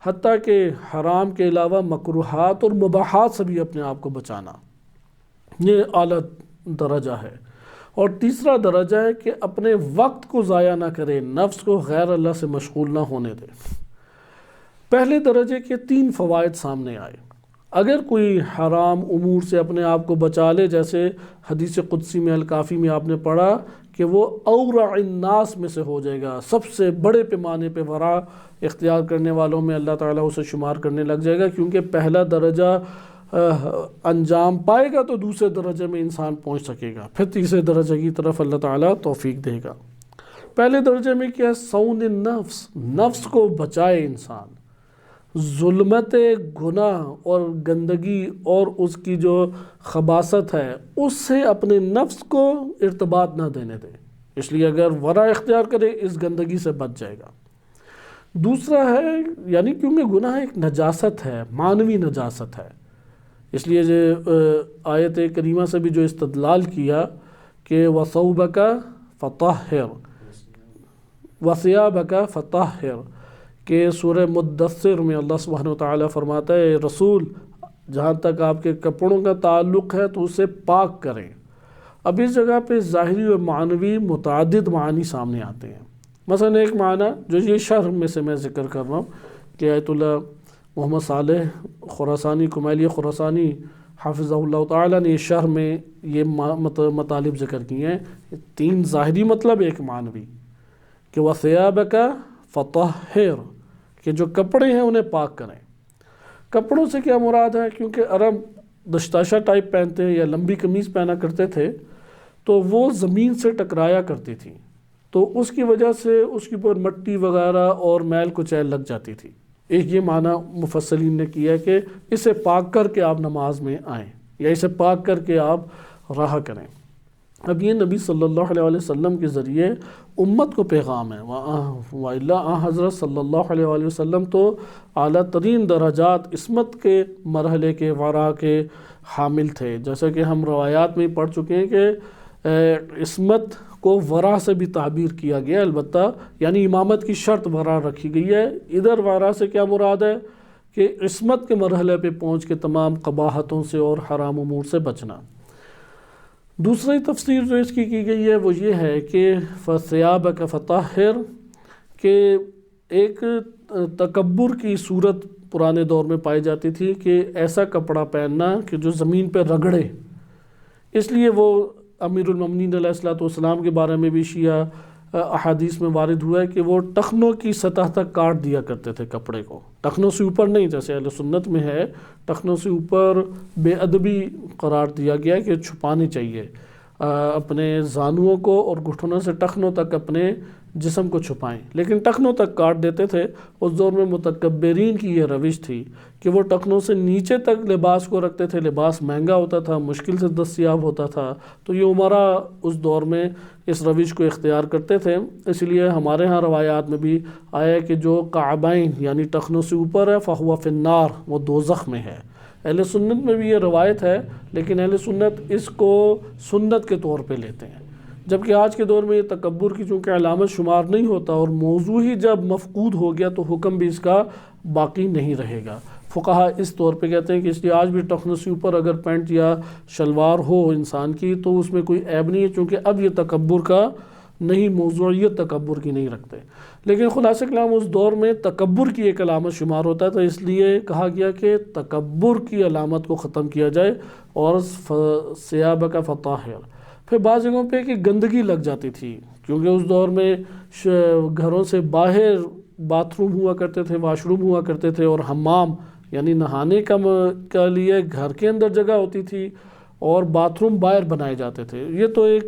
حتیٰ کہ حرام کے علاوہ مکروہات اور مباحات سے بھی اپنے آپ کو بچانا، یہ اعلیٰ درجہ ہے۔ اور تیسرا درجہ ہے کہ اپنے وقت کو ضائع نہ کرے، نفس کو غیر اللہ سے مشغول نہ ہونے دے۔ پہلے درجے کے 3 فوائد سامنے آئے۔ اگر کوئی حرام امور سے اپنے آپ کو بچا لے، جیسے حدیث قدسی میں الکافی میں آپ نے پڑھا کہ وہ اورع الناس میں سے ہو جائے گا، سب سے بڑے پیمانے پہ ورع اختیار کرنے والوں میں اللہ تعالیٰ اسے شمار کرنے لگ جائے گا، کیونکہ پہلا درجہ انجام پائے گا تو دوسرے درجے میں انسان پہنچ سکے گا، پھر تیسرے درجے کی طرف اللہ تعالیٰ توفیق دے گا۔ پہلے درجے میں کیا؟ صون النفس، نفس کو بچائے انسان، ظلمت گناہ اور گندگی اور اس کی جو خباثت ہے اس سے اپنے نفس کو ارتباط نہ دینے دے، اس لیے اگر ورع اختیار کرے اس گندگی سے بچ جائے گا۔ دوسرا ہے، یعنی کیونکہ گناہ ایک نجاست ہے، معنوی نجاست ہے، اس لیے آیت کریمہ سے بھی جو استدلال کیا کہ وَثَوْبَكَ فَطَهِّرْ وَثِيَابَكَ فَطَهِّرْ، کہ سورہ مدثر میں اللہ سبحانہ وتعالیٰ فرماتا ہے رسول جہاں تک آپ کے کپڑوں کا تعلق ہے تو اسے پاک کریں۔ اب اس جگہ پہ ظاہری و معنوی متعدد معنی سامنے آتے ہیں۔ مثلا ایک معنی جو یہ شرح میں سے میں ذکر کر رہا ہوں کہ آیت اللہ محمد صالح خراسانی کمیلی خراسانی حافظہ اللہ تعالیٰ نے شرح میں یہ مطالب ذکر کیے ہیں، 3 ظاہری مطلب، ایک معنوی، کہ وَثِيَابَكَ فَطَهِّرْ، کہ جو کپڑے ہیں انہیں پاک کریں۔ کپڑوں سے کیا مراد ہے؟ کیونکہ عرب دشتاشہ ٹائپ پہنتے ہیں یا لمبی قمیض پہنا کرتے تھے تو وہ زمین سے ٹکرایا کرتی تھی، تو اس کی وجہ سے اس کے اوپر مٹی وغیرہ اور میل کچیل لگ جاتی تھی۔ ایک یہ معنی مفسرین نے کیا ہے کہ اسے پاک کر کے آپ نماز میں آئیں یا اسے پاک کر کے آپ رہا کریں۔ اب یہ نبی صلی اللہ علیہ وسلم کے ذریعے امت کو پیغام ہے، وَإِلَّا حضرت صلی اللہ علیہ وسلم تو اعلیٰ ترین درجات عصمت کے مرحلے کے ورا کے حامل تھے، جیسا کہ ہم روایات میں پڑھ چکے ہیں کہ عصمت کو ورا سے بھی تعبیر کیا گیا، البتہ یعنی امامت کی شرط ورا رکھی گئی ہے۔ ادھر ورا سے کیا مراد ہے کہ عصمت کے مرحلے پہ پہنچ کے تمام قباحتوں سے اور حرام امور سے بچنا۔ دوسری تفسیر جو اس کی گئی ہے وہ یہ ہے کہ فَثِيَابَكَ فَطَهِّرْ، کہ ایک تکبر کی صورت پرانے دور میں پائی جاتی تھی کہ ایسا کپڑا پہننا کہ جو زمین پہ رگڑے، اس لیے وہ امیر المومنین علیہ السلام کے بارے میں بھی شیعہ احادیث میں وارد ہوا ہے کہ وہ ٹخنوں کی سطح تک کاٹ دیا کرتے تھے کپڑے کو، ٹخنوں سے اوپر نہیں، جیسے اہل سنت میں ہے ٹخنوں سے اوپر بے ادبی قرار دیا گیا ہے کہ چھپانی چاہیے اپنے زانوؤں کو، اور گھٹنوں سے ٹخنوں تک اپنے جسم کو چھپائیں، لیکن ٹخنوں تک کاٹ دیتے تھے۔ اس دور میں متکبرین کی یہ روش تھی کہ وہ ٹخنوں سے نیچے تک لباس کو رکھتے تھے، لباس مہنگا ہوتا تھا، مشکل سے دستیاب ہوتا تھا، تو یہ عمرا اس دور میں اس روش کو اختیار کرتے تھے۔ اس لیے ہمارے ہاں روایات میں بھی آیا ہے کہ جو کعبین یعنی ٹخنوں سے اوپر ہے فہو فی النار، وہ دوزخ میں ہے۔ اہل سنت میں بھی یہ روایت ہے، لیکن اہل سنت اس کو سنت کے طور پہ لیتے ہیں، جبکہ آج کے دور میں یہ تکبر کی چونکہ علامت شمار نہیں ہوتا، اور موضوع ہی جب مفقود ہو گیا تو حکم بھی اس کا باقی نہیں رہے گا۔ فقہا اس طور پہ کہتے ہیں کہ اس لیے آج بھی ٹخنوں سے اوپر اگر پینٹ یا شلوار ہو انسان کی تو اس میں کوئی عیب نہیں ہے، چونکہ اب یہ تکبر کا نہیں، موضوعیت تکبر کی نہیں رکھتے۔ لیکن خلاصہ کلام اس دور میں تکبر کی ایک علامت شمار ہوتا تھا، اس لیے کہا گیا کہ تکبر کی علامت کو ختم کیا جائے، اور ثِيَابَكَ فَطَهِّرْ۔ پھر بعض جگہوں پہ کہ گندگی لگ جاتی تھی، کیونکہ اس دور میں گھروں سے باہر باتھ روم ہوا کرتے تھے، واش روم ہوا کرتے تھے، اور حمام یعنی نہانے کا لیے گھر کے اندر جگہ ہوتی تھی، اور باتھ روم باہر بنائے جاتے تھے۔ یہ تو ایک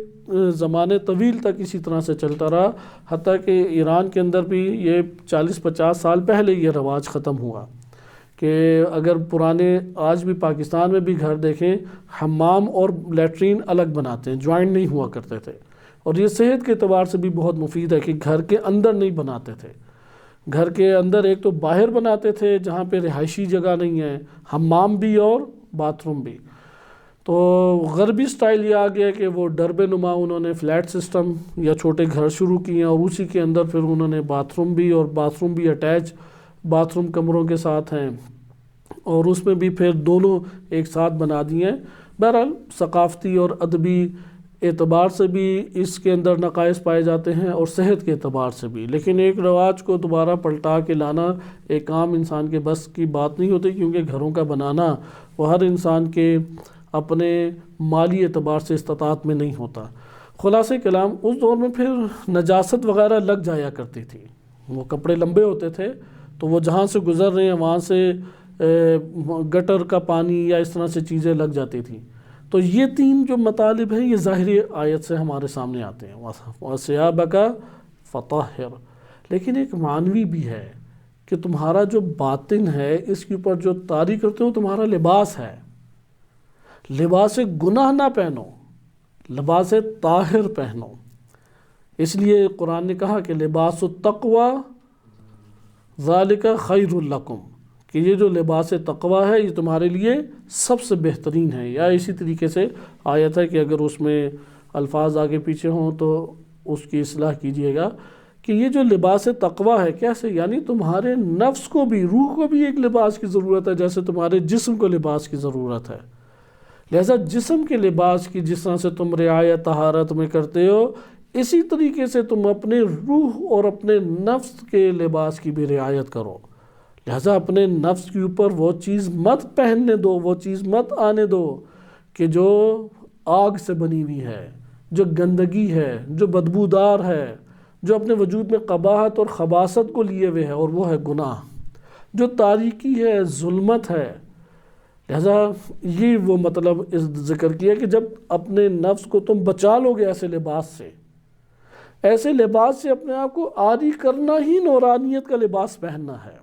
زمانے طویل تک اسی طرح سے چلتا رہا، حتیٰ کہ ایران کے اندر بھی یہ 40-50 سال پہلے یہ رواج ختم ہوا کہ اگر پرانے آج بھی پاکستان میں بھی گھر دیکھیں، حمام اور لیٹرین الگ بناتے ہیں، جوائنٹ نہیں ہوا کرتے تھے، اور یہ صحت کے اعتبار سے بھی بہت مفید ہے کہ گھر کے اندر نہیں بناتے تھے۔ گھر کے اندر ایک تو باہر بناتے تھے جہاں پہ رہائشی جگہ نہیں ہے، حمام بھی اور باتھ روم بھی۔ تو غربی سٹائل یہ آ گیا کہ وہ ڈربے نما انہوں نے فلیٹ سسٹم یا چھوٹے گھر شروع کیے، اور اسی کے اندر پھر انہوں نے باتھ روم بھی، اور باتھ روم بھی اٹیچ باتھ روم کمروں کے ساتھ ہیں، اور اس میں بھی پھر دونوں ایک ساتھ بنا دیے ہیں۔ بہرحال ثقافتی اور ادبی اعتبار سے بھی اس کے اندر نقائص پائے جاتے ہیں، اور صحت کے اعتبار سے بھی، لیکن ایک رواج کو دوبارہ پلٹا کے لانا ایک عام انسان کے بس کی بات نہیں ہوتی، کیونکہ گھروں کا بنانا وہ ہر انسان کے اپنے مالی اعتبار سے استطاعت میں نہیں ہوتا۔ خلاصہ کلام اس دور میں پھر نجاست وغیرہ لگ جایا کرتی تھی، وہ کپڑے لمبے ہوتے تھے تو وہ جہاں سے گزر رہے ہیں وہاں سے گٹر کا پانی یا اس طرح سے چیزیں لگ جاتی تھیں۔ تو یہ 3 جو مطالب ہیں یہ ظاہری آیت سے ہمارے سامنے آتے ہیں، وَثِيَابَكَ فَطَهِّرْ۔ لیکن ایک معنوی بھی ہے کہ تمہارا جو باطن ہے اس کے اوپر جو طاری کرتے ہو تمہارا لباس ہے، لباس گناہ نہ پہنو، لباس طاہر پہنو۔ اس لیے قرآن نے کہا کہ لباس التقوی ذالک خیر لکم، کہ یہ جو لباس تقوی ہے یہ تمہارے لیے سب سے بہترین ہے۔ یا اسی طریقے سے آیت ہے کہ اگر اس میں الفاظ آگے پیچھے ہوں تو اس کی اصلاح کیجیے گا، کہ یہ جو لباس تقوی ہے کیسے، یعنی تمہارے نفس کو بھی، روح کو بھی ایک لباس کی ضرورت ہے، جیسے تمہارے جسم کو لباس کی ضرورت ہے۔ لہذا جسم کے لباس کی جس طرح سے تم رعایت طہارت میں کرتے ہو، اسی طریقے سے تم اپنے روح اور اپنے نفس کے لباس کی بھی رعایت کرو۔ لہٰذا اپنے نفس کے اوپر وہ چیز مت پہننے دو، وہ چیز مت آنے دو کہ جو آگ سے بنی ہوئی ہے، جو گندگی ہے، جو بدبودار ہے، جو اپنے وجود میں قباحت اور خباثت کو لیے ہوئے ہے، اور وہ ہے گناہ، جو تاریکی ہے، ظلمت ہے۔ لہذا یہ وہ مطلب اس ذکر کیا کہ جب اپنے نفس کو تم بچا لو گے ایسے لباس سے، ایسے لباس سے اپنے آپ کو عاری کرنا ہی نورانیت کا لباس پہننا ہے۔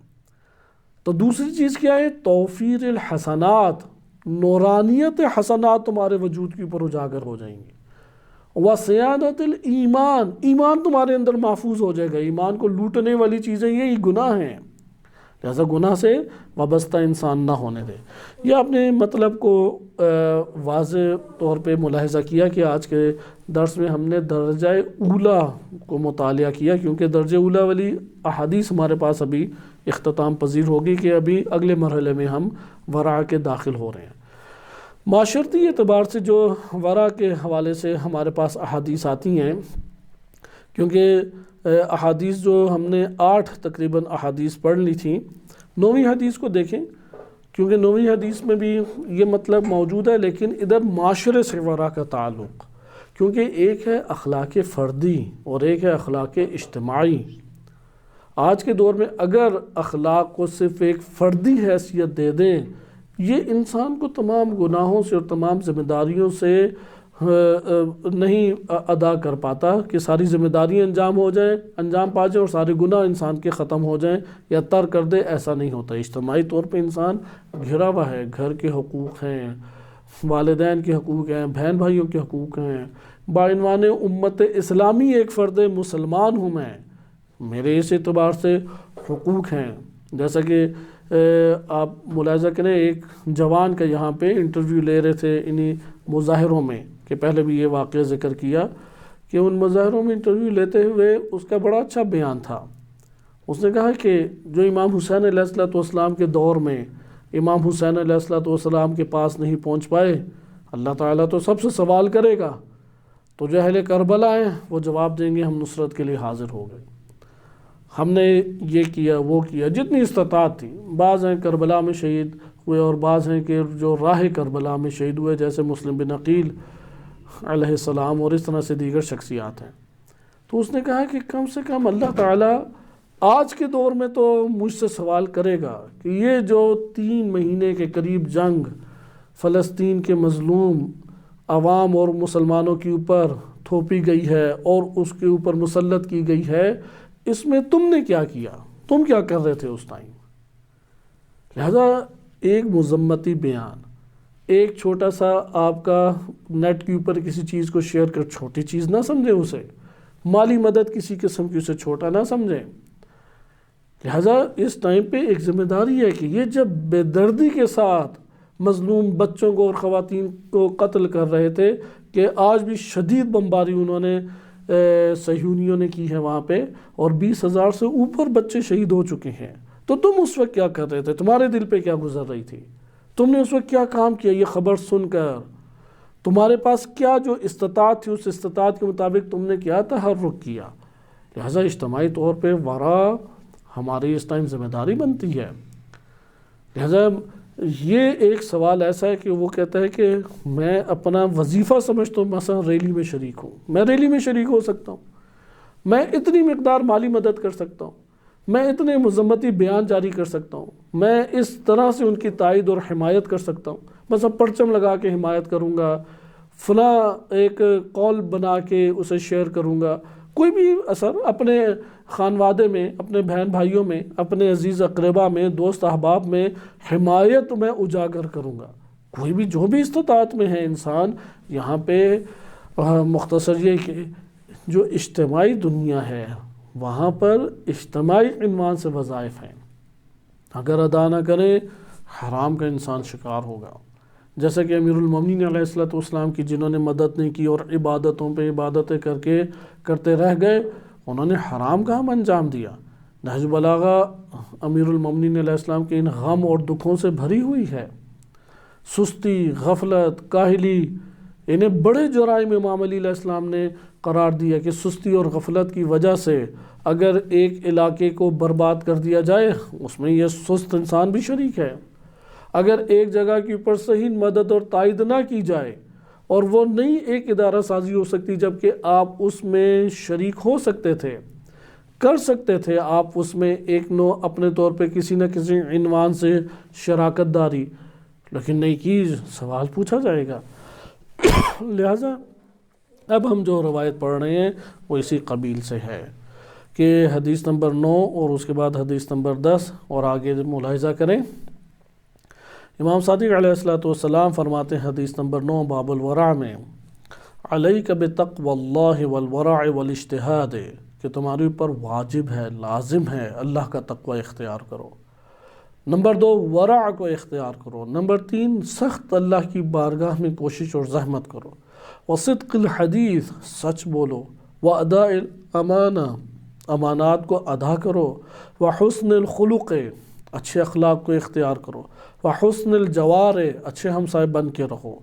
تو دوسری چیز کیا ہے؟ توفیر الحسنات، نورانیت حسنات تمہارے وجود کے اوپر اجاگر ہو جائیں گے۔ وَصِيَانَةِ الْإِيمَان، ایمان تمہارے اندر محفوظ ہو جائے گا۔ ایمان کو لوٹنے والی چیزیں یہی گناہ ہیں، لہذا گناہ سے وابستہ انسان نہ ہونے دے۔ یہ اپنے مطلب کو واضح طور پہ ملاحظہ کیا کہ آج کے درس میں ہم نے درجہ اولا کو مطالعہ کیا، کیونکہ درجہ اولا والی احادیث ہمارے پاس ابھی اختتام پذیر ہوگی کہ ابھی اگلے مرحلے میں ہم ورع کے داخل ہو رہے ہیں۔ معاشرتی اعتبار سے جو ورع کے حوالے سے ہمارے پاس احادیث آتی ہیں، کیونکہ احادیث جو ہم نے 8 تقریباً احادیث پڑھ لی تھیں، 9ویں حدیث کو دیکھیں، کیونکہ 9ویں حدیث میں بھی یہ مطلب موجود ہے، لیکن ادھر معاشرے سے ورع کا تعلق، کیونکہ ایک ہے اخلاق فردی اور ایک ہے اخلاق اجتماعی۔ آج کے دور میں اگر اخلاق کو صرف ایک فردی حیثیت دے دیں، یہ انسان کو تمام گناہوں سے اور تمام ذمہ داریوں سے نہیں ادا کر پاتا کہ ساری ذمہ داریاں انجام پا جائیں اور سارے گناہ انسان کے ختم ہو جائیں یا ترک کر دے، ایسا نہیں ہوتا۔ اجتماعی طور پہ انسان گھرا ہوا ہے، گھر کے حقوق ہیں، والدین کے حقوق ہیں، بہن بھائیوں کے حقوق ہیں، بعنوان امت اسلامی ایک فرد مسلمان ہوں میں، میرے اس اعتبار سے حقوق ہیں۔ جیسا کہ آپ ملاحظہ کریں، ایک جوان کا یہاں پہ انٹرویو لے رہے تھے انہی مظاہروں میں، کہ پہلے بھی یہ واقعہ ذکر کیا کہ ان مظاہروں میں انٹرویو لیتے ہوئے اس کا بڑا اچھا بیان تھا۔ اس نے کہا کہ جو امام حسین علیہ السلام کے دور میں امام حسین علیہ السلام کے پاس نہیں پہنچ پائے، اللہ تعالیٰ تو سب سے سوال کرے گا، تو جو اہل کربلا ہیں وہ جواب دیں گے ہم نصرت کے لیے حاضر ہو گئے، ہم نے یہ کیا وہ کیا، جتنی استطاعت تھی۔ بعض ہیں کربلا میں شہید ہوئے اور بعض ہیں کہ جو راہ کربلا میں شہید ہوئے، جیسے مسلم بن عقیل علیہ السلام اور اس طرح سے دیگر شخصیات ہیں۔ تو اس نے کہا کہ کم سے کم اللہ تعالیٰ آج کے دور میں تو مجھ سے سوال کرے گا کہ یہ جو 3 مہینے کے قریب جنگ فلسطین کے مظلوم عوام اور مسلمانوں کے اوپر تھوپی گئی ہے اور اس کے اوپر مسلط کی گئی ہے، اس میں تم نے کیا کیا، تم کیا کر رہے تھے اس ٹائم؟ لہذا ایک مذمتی بیان، ایک چھوٹا سا آپ کا نیٹ کے اوپر کسی چیز کو شیئر کر، چھوٹی چیز نہ سمجھیں اسے، مالی مدد کسی قسم کی اسے چھوٹا نہ سمجھیں۔ لہذا اس ٹائم پہ ایک ذمہ داری ہے کہ یہ جب بے دردی کے ساتھ مظلوم بچوں کو اور خواتین کو قتل کر رہے تھے، کہ آج بھی شدید بمباری انہوں نے صہیونیوں نے کی ہے وہاں پہ، اور 20,000 سے اوپر بچے شہید ہو چکے ہیں، تو تم اس وقت کیا کر رہے تھے؟ تمہارے دل پہ کیا گزر رہی تھی؟ تم نے اس وقت کیا کام کیا؟ یہ خبر سن کر تمہارے پاس کیا جو استطاعت تھی، اس استطاعت کے مطابق تم نے کیا تحرک کیا؟ لہذا اجتماعی طور پہ ورع ہماری اس ٹائم ذمہ داری بنتی ہے۔ لہذا یہ ایک سوال ایسا ہے کہ وہ کہتا ہے کہ میں اپنا وظیفہ سمجھتا ہوں مثلا ریلی میں شریک ہوں، میں ریلی میں شریک ہو سکتا ہوں، میں اتنی مقدار مالی مدد کر سکتا ہوں، میں اتنے مذمتی بیان جاری کر سکتا ہوں، میں اس طرح سے ان کی تائید اور حمایت کر سکتا ہوں، مثلا پرچم لگا کے حمایت کروں گا، فلاں ایک قول بنا کے اسے شیئر کروں گا، کوئی بھی اثر اپنے خانوادے میں، اپنے بہن بھائیوں میں، اپنے عزیز اقربا میں، دوست احباب میں حمایت میں اجاگر کروں گا، کوئی بھی جو بھی استطاعت میں ہے انسان۔ یہاں پہ مختصر یہ کہ جو اجتماعی دنیا ہے وہاں پر اجتماعی عنوان سے وظائف ہیں، اگر ادا نہ کریں حرام کا انسان شکار ہوگا۔ جیسا کہ امیر المومنین علیہ السلام کی جنہوں نے مدد نہیں کی اور عبادتوں پہ عبادتیں کرتے رہ گئے، انہوں نے حرام کا ہم انجام دیا۔ نہج بلاغہ امیر المومنین علیہ السلام کے ان غم اور دکھوں سے بھری ہوئی ہے، سستی، غفلت، کاہلی، انہیں بڑے جرائم امام علی علیہ السلام نے قرار دیا کہ سستی اور غفلت کی وجہ سے اگر ایک علاقے کو برباد کر دیا جائے اس میں یہ سست انسان بھی شریک ہے، اگر ایک جگہ کے اوپر صحیح مدد اور تائید نہ کی جائے اور وہ نئی ایک ادارہ سازی ہو سکتی جبکہ آپ اس میں شریک ہو سکتے تھے، کر سکتے تھے آپ اس میں ایک نو اپنے طور پہ کسی نہ کسی عنوان سے شراکت داری، لیکن نہیں کی، سوال پوچھا جائے گا۔ لہٰذا اب ہم جو روایت پڑھ رہے ہیں وہ اسی قبیل سے ہے کہ حدیث نمبر 9 اور اس کے بعد حدیث نمبر 10 اور آگے ملاحظہ کریں۔ امام صادق علیہ السلام فرماتے ہیں حدیث نمبر 9 باب الورع میں، علیک بتقوی اللہ والورع والاجتہاد، کہ تمہارے اوپر واجب ہے، لازم ہے اللہ کا تقوی اختیار کرو۔ نمبر 2 ورع کو اختیار کرو۔ نمبر 3 سخت اللہ کی بارگاہ میں کوشش اور زحمت کرو۔ وصدق الحدیث، سچ بولو۔ واداء الامانہ، امانات کو ادا کرو۔ وحسن الخلق، اچھے اخلاق کو اختیار کرو۔ وحسن الجوار، اچھے ہمسائے بن کے رہو۔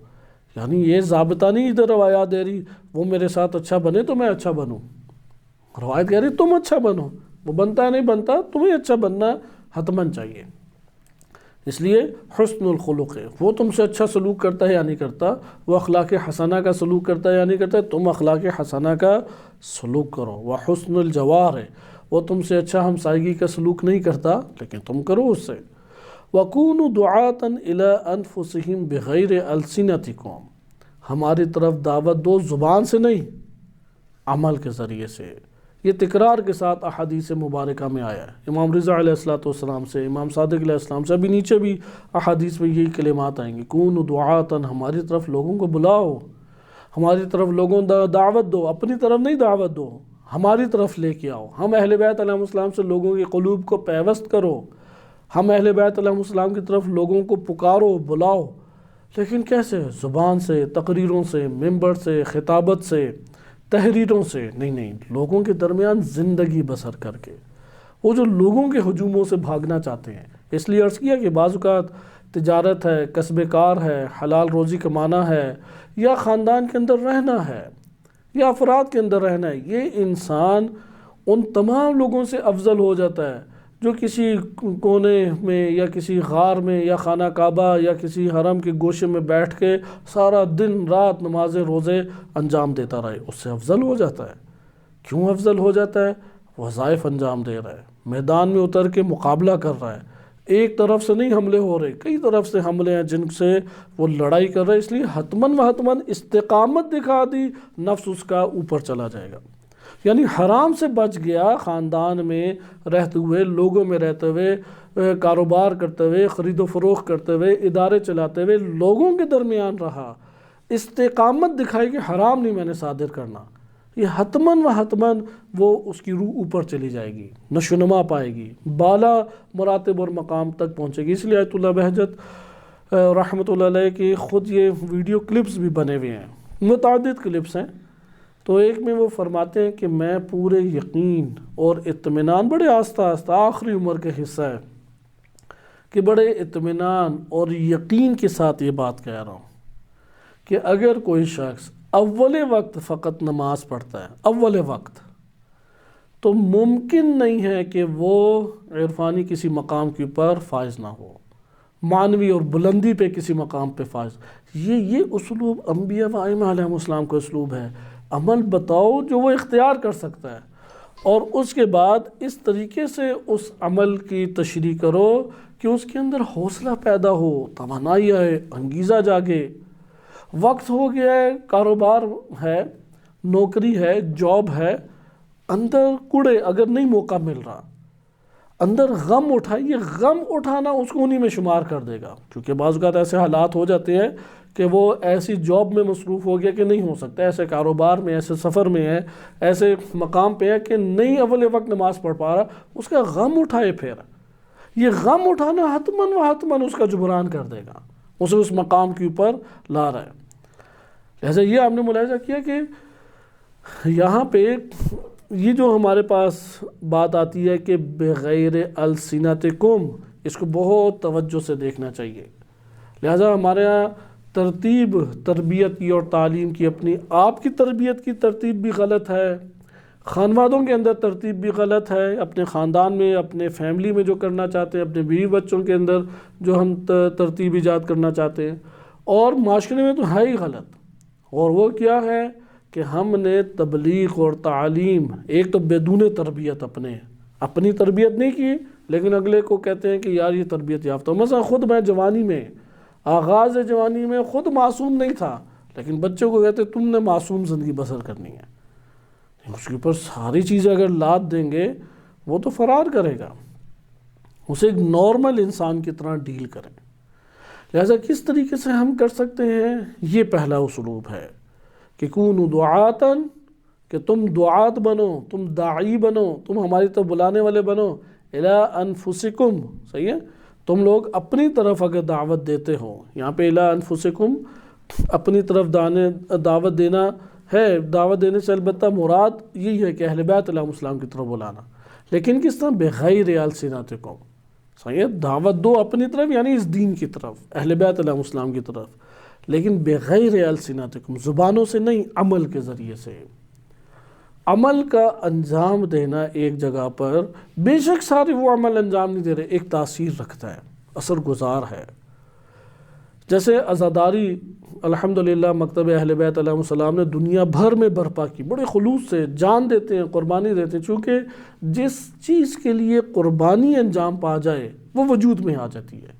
یعنی یہ ضابطہ نہیں ادھر روایات دے رہی وہ میرے ساتھ اچھا بنے تو میں اچھا بنوں، روایت کہہ رہی تم اچھا بنو، وہ بنتا ہے نہیں بنتا، تمہیں اچھا بننا حتماً چاہیے۔ اس لیے حسن الخلق ہے، وہ تم سے اچھا سلوک کرتا ہے یا نہیں کرتا، وہ اخلاق حسنہ کا سلوک کرتا ہے یا نہیں کرتا، تم اخلاق حسنہ کا سلوک کرو۔ وہ حسن الجوار ہے، وہ تم سے اچھا ہمسائیگی کا سلوک نہیں کرتا لیکن تم کرو اس سے۔ وَكُونُوا دُعَاةً إِلَىٰ أَنفُسِهِمْ بِغَيْرِ أَلْسِنَتِكُمْ، ہماری طرف دعوت دو زبان سے نہیں، عمل کے ذریعے سے۔ یہ تکرار کے ساتھ احادیث مبارکہ میں آیا ہے، امام رضا علیہ السلام سے، امام صادق علیہ السلام سے، ابھی نیچے بھی احادیث میں یہی کلمات آئیں گی، کونوا دعاۃ، ہماری طرف لوگوں کو بلاؤ، ہماری طرف لوگوں دعوت دو، اپنی طرف نہیں دعوت دو، ہماری طرف لے کے آؤ۔ ہم اہل بیت علیہ السلام سے لوگوں کے قلوب کو پیوست کرو، ہم اہل بیت علیہ السلام کی طرف لوگوں کو پکارو، بلاؤ، لیکن کیسے؟ زبان سے، تقریروں سے، ممبر سے، خطابت سے، تحریروں سے نہیں، لوگوں کے درمیان زندگی بسر کر کے۔ وہ جو لوگوں کے ہجوموں سے بھاگنا چاہتے ہیں، اس لیے عرض کیا کہ بعض اوقات تجارت ہے، کسب کار ہے، حلال روزی کمانا ہے، یا خاندان کے اندر رہنا ہے، یا افراد کے اندر رہنا ہے، یہ انسان ان تمام لوگوں سے افضل ہو جاتا ہے جو کسی کونے میں یا کسی غار میں یا خانہ کعبہ یا کسی حرم کے گوشے میں بیٹھ کے سارا دن رات نماز روزے انجام دیتا رہے، اس سے افضل ہو جاتا ہے۔ کیوں افضل ہو جاتا ہے؟ وظائف انجام دے رہا ہے، میدان میں اتر کے مقابلہ کر رہا ہے، ایک طرف سے نہیں حملے ہو رہے، کئی طرف سے حملے ہیں جن سے وہ لڑائی کر رہا ہے، اس لیے حتماً و حتماً استقامت دکھا دی، نفس اس کا اوپر چلا جائے گا۔ یعنی حرام سے بچ گیا، خاندان میں رہتے ہوئے، لوگوں میں رہتے ہوئے، کاروبار کرتے ہوئے، خرید و فروخت کرتے ہوئے، ادارے چلاتے ہوئے، لوگوں کے درمیان رہا، استقامت دکھائی کہ حرام نہیں میں نے صادر کرنا، یہ حتماً و حتماً وہ اس کی روح اوپر چلی جائے گی، نشوونما پائے گی، بالا مراتب اور مقام تک پہنچے گی۔ اس لیے آیت اللہ بہجت رحمۃ اللہ علیہ کی خود یہ ویڈیو کلپس بھی بنے ہوئے ہیں، متعدد کلپس ہیں، تو ایک میں وہ فرماتے ہیں کہ میں پورے یقین اور اطمینان، بڑے آہستہ آہستہ آخری عمر کے حصہ ہے کہ بڑے اطمینان اور یقین کے ساتھ یہ بات کہہ رہا ہوں کہ اگر کوئی شخص اول وقت فقط نماز پڑھتا ہے، اول وقت، تو ممکن نہیں ہے کہ وہ عرفانی کسی مقام کے اوپر فائز نہ ہو، معنوی اور بلندی پہ کسی مقام پہ فائز۔ یہ اسلوب انبیاء و ائمہ علیہ السلام کا اسلوب ہے، عمل بتاؤ جو وہ اختیار کر سکتا ہے، اور اس کے بعد اس طریقے سے اس عمل کی تشریح کرو کہ اس کے اندر حوصلہ پیدا ہو، توانائی آئے، انگیزہ جاگے۔ وقت ہو گیا ہے، کاروبار ہے، نوکری ہے، جاب ہے، اندر کوڑے، اگر نہیں موقع مل رہا، اندر غم اٹھائے، یہ غم اٹھانا اس کو انہی میں شمار کر دے گا، کیونکہ بعض اوقات ایسے حالات ہو جاتے ہیں کہ وہ ایسی جاب میں مصروف ہو گیا کہ نہیں ہو سکتا، ایسے کاروبار میں، ایسے سفر میں ہے، ایسے مقام پہ ہے کہ نہیں اول وقت نماز پڑھ پا رہا، اس کا غم اٹھائے، پھر یہ غم اٹھانا حتماً و حتماً اس کا جبران کر دے گا، اسے اس مقام کے اوپر لا رہا ہے۔ لہذا یہ آپ نے ملاحظہ کیا کہ یہاں پہ یہ جو ہمارے پاس بات آتی ہے کہ بغیر السنتکم، اس کو بہت توجہ سے دیکھنا چاہیے۔ لہذا ہمارے یہاں ترتیب تربیت کی اور تعلیم کی، اپنی آپ کی تربیت کی ترتیب بھی غلط ہے، خانوادوں کے اندر ترتیب بھی غلط ہے، اپنے خاندان میں اپنے فیملی میں جو کرنا چاہتے ہیں، اپنے بیوی بچوں کے اندر جو ہم ترتیب ایجاد کرنا چاہتے ہیں، اور معاشرے میں تو ہے ہی غلط۔ اور وہ کیا ہے کہ ہم نے تبلیغ اور تعلیم ایک تو بدون تربیت اپنی تربیت نہیں کی، لیکن اگلے کو کہتے ہیں کہ یار یہ تربیت یافتہ۔ مثلا خود میں جوانی میں، آغاز جوانی میں خود معصوم نہیں تھا، لیکن بچوں کو کہتے تم نے معصوم زندگی بسر کرنی ہے، اس کے اوپر ساری چیزیں اگر لاد دیں گے وہ تو فرار کرے گا، اسے ایک نارمل انسان کی طرح ڈیل کریں۔ لہذا کس طریقے سے ہم کر سکتے ہیں، یہ پہلا اسلوب ہے کہ کونوا دعاتن، کہ تم دعات بنو، تم داعی بنو، تم ہماری طرف بلانے والے بنو، الی انفسکم، صحیح ہے، تم لوگ اپنی طرف اگر دعوت دیتے ہو، یہاں پہ الی انفسکم اپنی طرف دعوت دینا ہے، دعوت دینے سے البتہ مراد یہی ہے کہ اہل بیت علیہ السلام کی طرف بلانا، لیکن کس طرح، بغیر السنتکم، صحیح ہے، دعوت دو اپنی طرف یعنی اس دین کی طرف، اہل بیت علیہ السلام کی طرف، لیکن بغیر السنتکم، زبانوں سے نہیں، عمل کے ذریعے سے۔ عمل کا انجام دینا ایک جگہ پر، بے شک سارے وہ عمل انجام نہیں دے رہے، ایک تاثیر رکھتا ہے، اثر گزار ہے۔ جیسے عزاداری الحمدللہ مکتب اہل بیت علیہ السلام نے دنیا بھر میں برپا کی، بڑے خلوص سے جان دیتے ہیں، قربانی دیتے ہیں، چونکہ جس چیز کے لیے قربانی انجام پا جائے وہ وجود میں آ جاتی ہے۔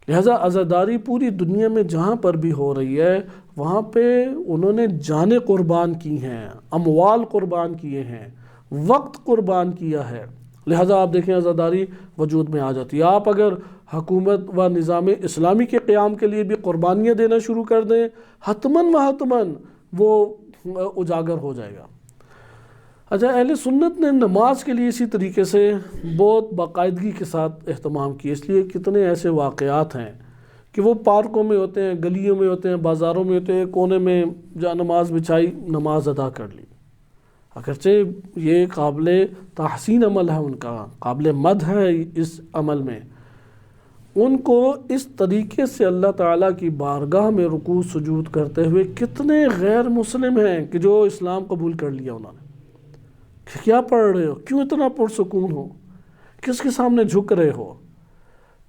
لہٰذا عزاداری پوری دنیا میں جہاں پر بھی ہو رہی ہے وہاں پہ انہوں نے جانیں قربان کی ہیں، اموال قربان کیے ہیں، وقت قربان کیا ہے، لہٰذا آپ دیکھیں عزاداری وجود میں آ جاتی ہے۔ آپ اگر حکومت و نظام اسلامی کے قیام کے لیے بھی قربانیاں دینا شروع کر دیں، حتماً و حتماً وہ اجاگر ہو جائے گا۔ اچھا، اہل سنت نے نماز کے لیے اسی طریقے سے بہت باقاعدگی کے ساتھ اہتمام کیا، اس لیے کتنے ایسے واقعات ہیں کہ وہ پارکوں میں ہوتے ہیں، گلیوں میں ہوتے ہیں، بازاروں میں ہوتے ہیں، کونے میں جہاں نماز بچھائی، نماز ادا کر لی۔ اگرچہ یہ قابل تحسین عمل ہے، ان کا قابل مدح ہے اس عمل میں، ان کو اس طریقے سے اللہ تعالیٰ کی بارگاہ میں رکوع سجود کرتے ہوئے کتنے غیر مسلم ہیں کہ جو اسلام قبول کر لیا انہوں نے، کہ کیا پڑھ رہے ہو، کیوں اتنا پرسکون ہو، کس کے سامنے جھک رہے ہو،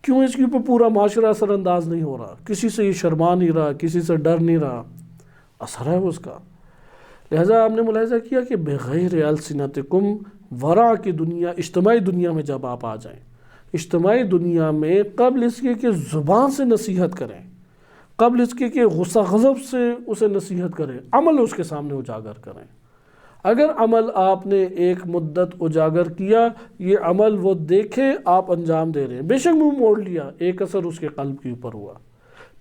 کیوں اس کے اوپر پورا معاشرہ اثر انداز نہیں ہو رہا، کسی سے یہ شرما نہیں رہا، کسی سے ڈر نہیں رہا، اثر ہے اس کا۔ لہٰذا آپ نے ملاحظہ کیا کہ بغیر السنتکم، ورع کی دنیا، اجتماعی دنیا میں جب آپ آ جائیں، اجتماعی دنیا میں قبل اس کے کہ زبان سے نصیحت کریں، قبل اس کے کہ غصہ غضب سے اسے نصیحت کریں، عمل اس کے سامنے اجاگر کریں۔ اگر عمل آپ نے ایک مدت اجاگر کیا، یہ عمل وہ دیکھے آپ انجام دے رہے ہیں، بے شک منہ موڑ لیا، ایک اثر اس کے قلب کے اوپر ہوا،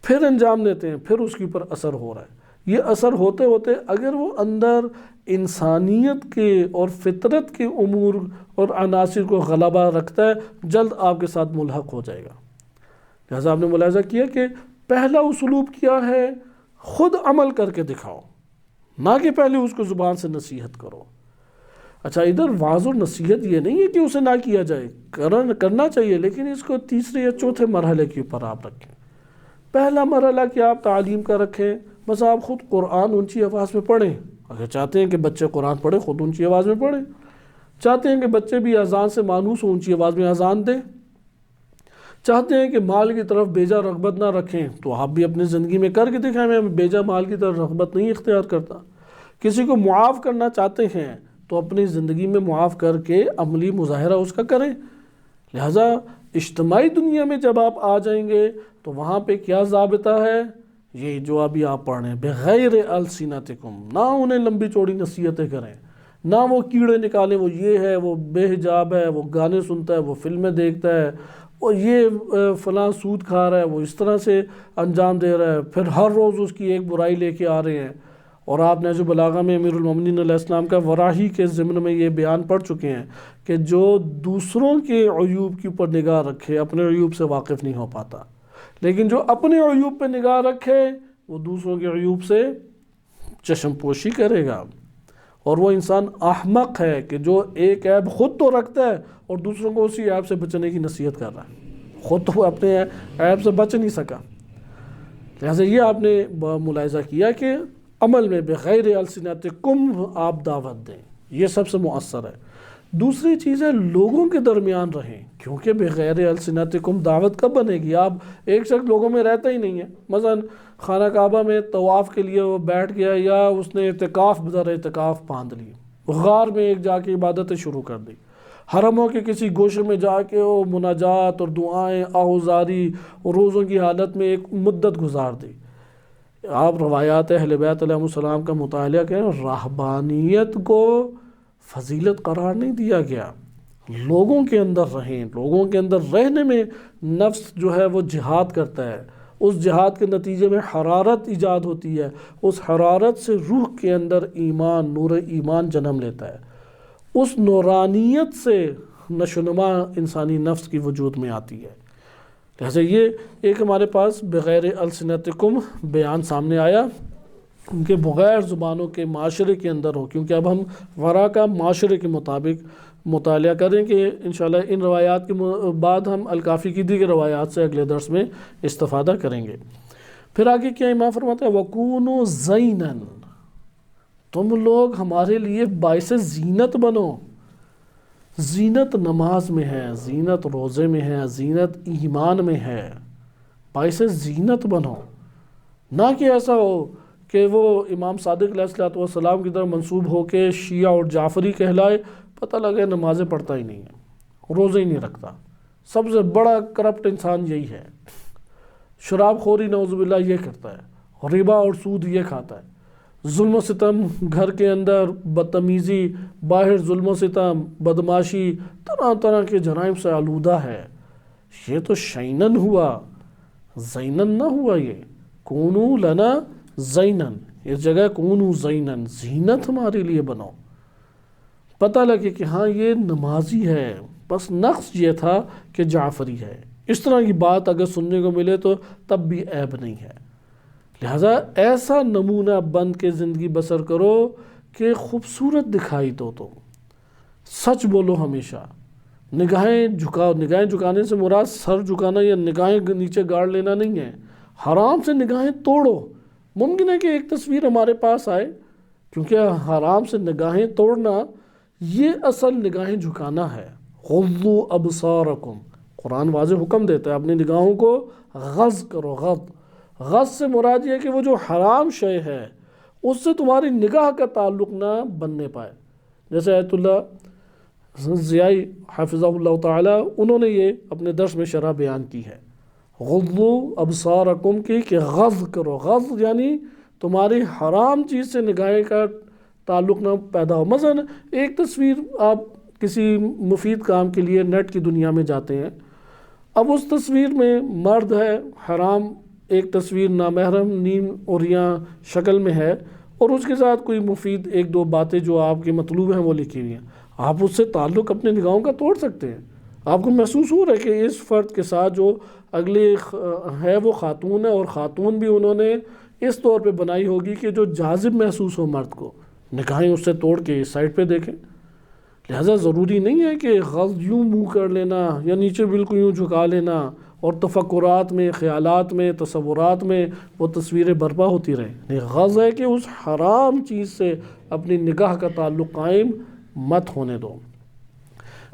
پھر انجام دیتے ہیں، پھر اس کے اوپر اثر ہو رہا ہے، یہ اثر ہوتے ہوتے اگر وہ اندر انسانیت کے اور فطرت کے امور اور عناصر کو غلبہ رکھتا ہے، جلد آپ کے ساتھ ملحق ہو جائے گا۔ لہٰذا آپ نے ملاحظہ کیا کہ پہلا اسلوب کیا ہے، خود عمل کر کے دکھاؤ، نہ کہ پہلے اس کو زبان سے نصیحت کرو۔ اچھا، ادھر واعظ اور نصیحت یہ نہیں ہے کہ اسے نہ کیا جائے، کرنا چاہیے، لیکن اس کو تیسرے یا چوتھے مرحلے کے اوپر آپ رکھیں۔ پہلا مرحلہ کہ آپ تعلیم کا رکھیں، بس آپ خود قرآن اونچی آواز میں پڑھیں، اگر چاہتے ہیں کہ بچے قرآن پڑھیں خود اونچی آواز میں پڑھیں، چاہتے ہیں کہ بچے بھی اذان سے مانوس ہوں اونچی آواز میں اذان دیں، چاہتے ہیں کہ مال کی طرف بیجا رغبت نہ رکھیں تو آپ بھی اپنی زندگی میں کر کے دکھائیں، میں بیجا مال کی طرف رغبت نہیں اختیار کرتا۔ کسی کو معاف کرنا چاہتے ہیں تو اپنی زندگی میں معاف کر کے عملی مظاہرہ اس کا کریں۔ لہٰذا اجتماعی دنیا میں جب آپ آ جائیں گے تو وہاں پہ کیا ضابطہ ہے، یہ جو ابھی آپ پڑھ رہے ہیں، بغیر السنتکم، نہ انہیں لمبی چوڑی نصیحتیں کریں، نہ وہ کیڑے نکالیں، وہ یہ ہے، وہ بے حجاب ہے، وہ گانے سنتا ہے، وہ فلمیں دیکھتا ہے، اور یہ فلاں سود کھا رہا ہے، وہ اس طرح سے انجام دے رہا ہے، پھر ہر روز اس کی ایک برائی لے کے آ رہے ہیں۔ اور آپ نے جو بلاغہ میں امیر المومنین علیہ السلام کا وراحی کے ضمن میں یہ بیان پڑھ چکے ہیں کہ جو دوسروں کے عیوب کے اوپر نگاہ رکھے اپنے عیوب سے واقف نہیں ہو پاتا، لیکن جو اپنے عیوب پہ نگاہ رکھے وہ دوسروں کے عیوب سے چشم پوشی کرے گا۔ اور وہ انسان احمق ہے کہ جو ایک عیب خود تو رکھتا ہے اور دوسروں کو اسی عیب سے بچنے کی نصیحت کر رہا ہے، خود تو اپنے عیب سے بچ نہیں سکا۔ لہٰذا یہ آپ نے ملاحظہ کیا کہ عمل میں بغیر السنتکم آپ دعوت دیں، یہ سب سے مؤثر ہے۔ دوسری چیز ہے لوگوں کے درمیان رہیں، کیونکہ بغیر السنتکم دعوت کب بنے گی؟ آپ ایک شخص لوگوں میں رہتا ہی نہیں ہے، مثلا خانہ کعبہ میں طواف کے لیے وہ بیٹھ گیا، یا اس نے اعتکاف بدر اعتکاف باندھ لی، غار میں ایک جا کے عبادتیں شروع کر دی، حرموں کے کسی گوشے میں جا کے وہ مناجات اور دعائیں آہوزاری اور روزوں کی حالت میں ایک مدت گزار دی۔ آپ روایات اہل بیت علیہ السلام کا مطالعہ کریں، راہبانیت کو فضیلت قرار نہیں دیا گیا، لوگوں کے اندر رہیں، لوگوں کے اندر رہنے میں نفس جو ہے وہ جہاد کرتا ہے، اس جہاد کے نتیجے میں حرارت ایجاد ہوتی ہے، اس حرارت سے روح کے اندر ایمان، نور ایمان جنم لیتا ہے، اس نورانیت سے نشوونما انسانی نفس کی وجود میں آتی ہے۔ لہذا یہ ایک ہمارے پاس بغیر السنتکم بیان سامنے آیا کہ بغیر زبانوں کے معاشرے کے اندر ہو، کیونکہ اب ہم ورا کا معاشرے کے مطابق مطالعہ کریں کہ انشاءاللہ ان روایات کے بعد ہم الکافی کی دیگر روایات سے اگلے درس میں استفادہ کریں گے۔ پھر آگے کیا امام فرماتا ہے وَكُونُوا زَيْنًا، تم لوگ ہمارے لیے باعث زینت بنو۔ زینت نماز میں ہے، زینت روزے میں ہے، زینت ایمان میں ہے، باعث زینت بنو، نہ کہ ایسا ہو کہ وہ امام صادق علیہ السلام کی طرف منسوب ہو کے شیعہ اور جعفری کہلائے، پتہ لگے نمازیں پڑھتا ہی نہیں ہے، روزے ہی نہیں رکھتا، سب سے بڑا کرپٹ انسان یہی ہے، شراب خوری نعوذ باللہ یہ کرتا ہے، ربا اور سود یہ کھاتا ہے، ظلم و ستم گھر کے اندر، بدتمیزی باہر، ظلم و ستم، بدماشی، طرح طرح کے جرائم سے آلودہ ہے۔ یہ تو شینن ہوا، زینن نہ ہوا۔ یہ کونو لنا زینن، اس جگہ کونو زینن، زینت ہمارے لیے بنو، پتہ لگے کہ ہاں یہ نمازی ہے، بس نقص یہ تھا کہ جعفری ہے۔ اس طرح کی بات اگر سننے کو ملے تو تب بھی عیب نہیں ہے۔ لہٰذا ایسا نمونہ بند کے زندگی بسر کرو کہ خوبصورت دکھائی دو، تو سچ بولو ہمیشہ، نگاہیں جھکاؤ، نگاہیں جھکانے سے مراد سر جھکانا یا نگاہیں نیچے گاڑ لینا نہیں ہے، حرام سے نگاہیں توڑو۔ ممکن ہے کہ ایک تصویر ہمارے پاس آئے، کیونکہ حرام سے نگاہیں توڑنا یہ اصل نگاہیں جھکانا ہے۔ غضوا ابصارکم، قرآن واضح حکم دیتا ہے اپنی نگاہوں کو غض کرو۔ غض سے مراد یہ کہ وہ جو حرام شے ہے اس سے تمہاری نگاہ کا تعلق نہ بننے پائے۔ جیسے آیت اللہ ضیائی حافظہ اللہ تعالی، انہوں نے یہ اپنے درس میں شرح بیان کی ہے، غضوا ابصارکم کی کہ غض کرو۔ غض یعنی تمہاری حرام چیز سے نگاہیں کا تعلق نہ پیدا ہو۔ مثلا ایک تصویر، آپ کسی مفید کام کے لیے نیٹ کی دنیا میں جاتے ہیں، اب اس تصویر میں مرد ہے حرام، ایک تصویر نامحرم نیم اوریاں شکل میں ہے، اور اس کے ساتھ کوئی مفید ایک دو باتیں جو آپ کے مطلوب ہیں وہ لکھی ہوئی ہیں، آپ اس سے تعلق اپنے نگاہوں کا توڑ سکتے ہیں۔ آپ کو محسوس ہو رہا ہے کہ اس فرد کے ساتھ جو اگلے ہے وہ خاتون ہے، اور خاتون بھی انہوں نے اس طور پہ بنائی ہوگی کہ جو جاذب محسوس ہو مرد کو، نگاہیں اس سے توڑ کے اس سائڈ پہ دیکھیں۔ لہٰذا ضروری نہیں ہے کہ غض یوں منہ کر لینا یا نیچے بالکل یوں جھکا لینا، اور تفکرات میں، خیالات میں، تصورات میں وہ تصویریں برپا ہوتی رہیں۔ نہیں، غض ہے کہ اس حرام چیز سے اپنی نگاہ کا تعلق قائم مت ہونے دو۔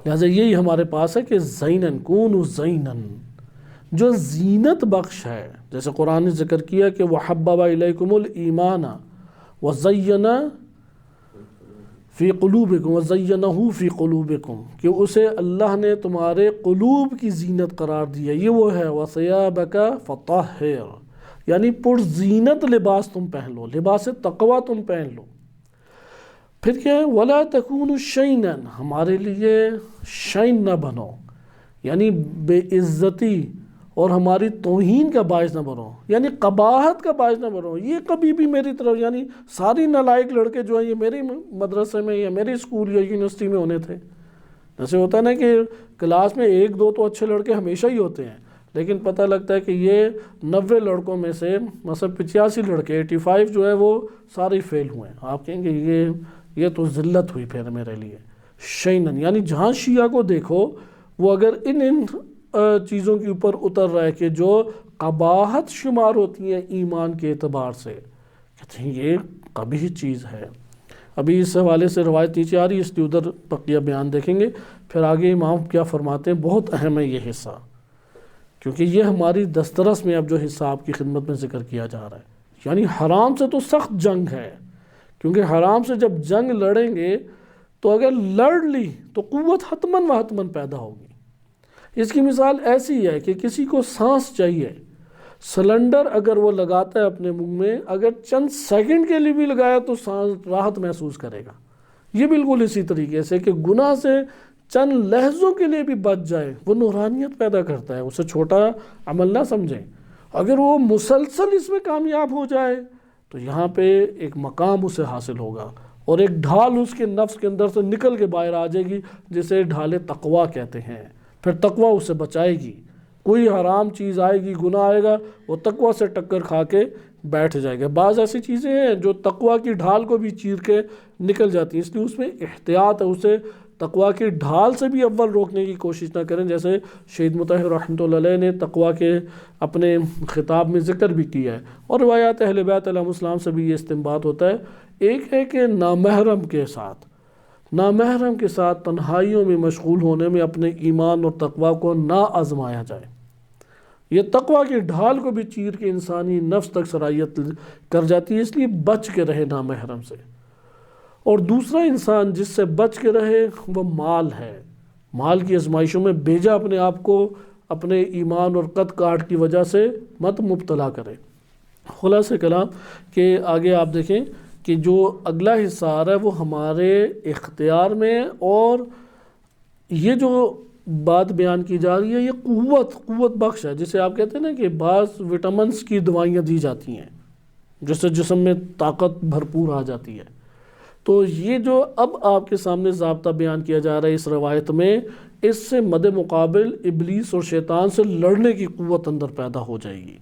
لہٰذا یہی ہمارے پاس ہے کہ زینن، کونوا زینن، جو زینت بخش ہے، جیسے قرآن نے ذکر کیا کہ وَحَبَّبَ إِلَيْكُمُ الْإِيمَانَ وَزَيَّنَ فی قلوبکم وزینہ فی قلوبکم، کہ اسے اللہ نے تمہارے قلوب کی زینت قرار دی ہے۔ یہ وہ ہے وَثِيَابَكَ فَطَهِّرْ، یعنی پر زینت لباس تم پہن لو، لباس تقوی تم پہن لو۔ پھر کیا ہے وَلَا تَكُونُوا شَيْنًا، ہمارے لیے شین نہ بنو، یعنی بے عزتی اور ہماری توہین کا باعث نہ بنو، یعنی قباحت کا باعث نہ بنو۔ یہ کبھی بھی میری طرف، یعنی ساری نالائق لڑکے جو ہیں یہ میرے مدرسے میں یا میرے اسکول یا یونیورسٹی میں ہونے تھے۔ جیسے ہوتا ہے نا کہ کلاس میں ایک دو تو اچھے لڑکے ہمیشہ ہی ہوتے ہیں، لیکن پتہ لگتا ہے کہ یہ 90 لڑکوں میں سے مثلا 85 لڑکے 85 جو ہے وہ سارے فیل ہوئے ہیں۔ آپ کہیں گے یہ تو ذلت ہوئی پھر میرے لیے۔ شینن یعنی جہاں شیعہ کو دیکھو وہ اگر ان چیزوں کے اوپر اتر رہا ہے کہ جو قباحت شمار ہوتی ہیں ایمان کے اعتبار سے، کہتے ہیں یہ قبیح چیز ہے۔ ابھی اس حوالے سے روایت نیچے آ رہی ہے، اس لیے ادھر بقیہ بیان دیکھیں گے، پھر آگے امام کیا فرماتے ہیں، بہت اہم ہے یہ حصہ، کیونکہ یہ ہماری دسترس میں اب جو حصہ آپ کی خدمت میں ذکر کیا جا رہا ہے، یعنی حرام سے تو سخت جنگ ہے، کیونکہ حرام سے جب جنگ لڑیں گے تو اگر لڑ لی تو قوت حتماً و حتماً پیدا ہوگی۔ اس کی مثال ایسی ہے کہ کسی کو سانس چاہیے، سلنڈر اگر وہ لگاتا ہے اپنے منہ میں، اگر چند سیکنڈ کے لیے بھی لگایا تو سانس راحت محسوس کرے گا۔ یہ بالکل اسی طریقے سے کہ گناہ سے چند لحظوں کے لیے بھی بچ جائے، وہ نورانیت پیدا کرتا ہے، اسے چھوٹا عمل نہ سمجھیں۔ اگر وہ مسلسل اس میں کامیاب ہو جائے تو یہاں پہ ایک مقام اسے حاصل ہوگا، اور ایک ڈھال اس کے نفس کے اندر سے نکل کے باہر آ جائے گی، جسے ڈھال تقویٰ کہتے ہیں۔ پھر تقویٰ اسے بچائے گی، کوئی حرام چیز آئے گی، گناہ آئے گا، وہ تقویٰ سے ٹکر کھا کے بیٹھ جائے گا۔ بعض ایسی چیزیں ہیں جو تقویٰ کی ڈھال کو بھی چیر کے نکل جاتی ہیں، اس لیے اس میں احتیاط ہے، اسے تقویٰ کی ڈھال سے بھی اول روکنے کی کوشش نہ کریں، جیسے شہید مطہر رحمۃ اللہ علیہ نے تقویٰ کے اپنے خطاب میں ذکر بھی کیا ہے، اور روایات اہل بیت علیہم السلام سے بھی یہ استنباط ہوتا ہے۔ ایک ہے کہ نامحرم کے ساتھ تنہائیوں میں مشغول ہونے میں اپنے ایمان اور تقویٰ کو نہ آزمایا جائے، یہ تقویٰ کی ڈھال کو بھی چیر کے انسانی نفس تک سرایت کر جاتی ہے، اس لیے بچ کے رہے نامحرم سے۔ اور دوسرا انسان جس سے بچ کے رہے وہ مال ہے، مال کی آزمائشوں میں بیجا اپنے آپ کو اپنے ایمان اور قد کاٹ کی وجہ سے مت مبتلا کرے۔ خلاصہ کلام کہ آگے آپ دیکھیں کہ جو اگلا حصہ آ رہا ہے وہ ہمارے اختیار میں، اور یہ جو بات بیان کی جا رہی ہے یہ قوت بخش ہے، جسے آپ کہتے ہیں نا کہ بعض وٹامنس کی دوائیاں دی جاتی ہیں جس سے جسم میں طاقت بھرپور آ جاتی ہے۔ تو یہ جو اب آپ کے سامنے ضابطہ بیان کیا جا رہا ہے اس روایت میں، اس سے مد مقابل ابلیس اور شیطان سے لڑنے کی قوت اندر پیدا ہو جائے گی۔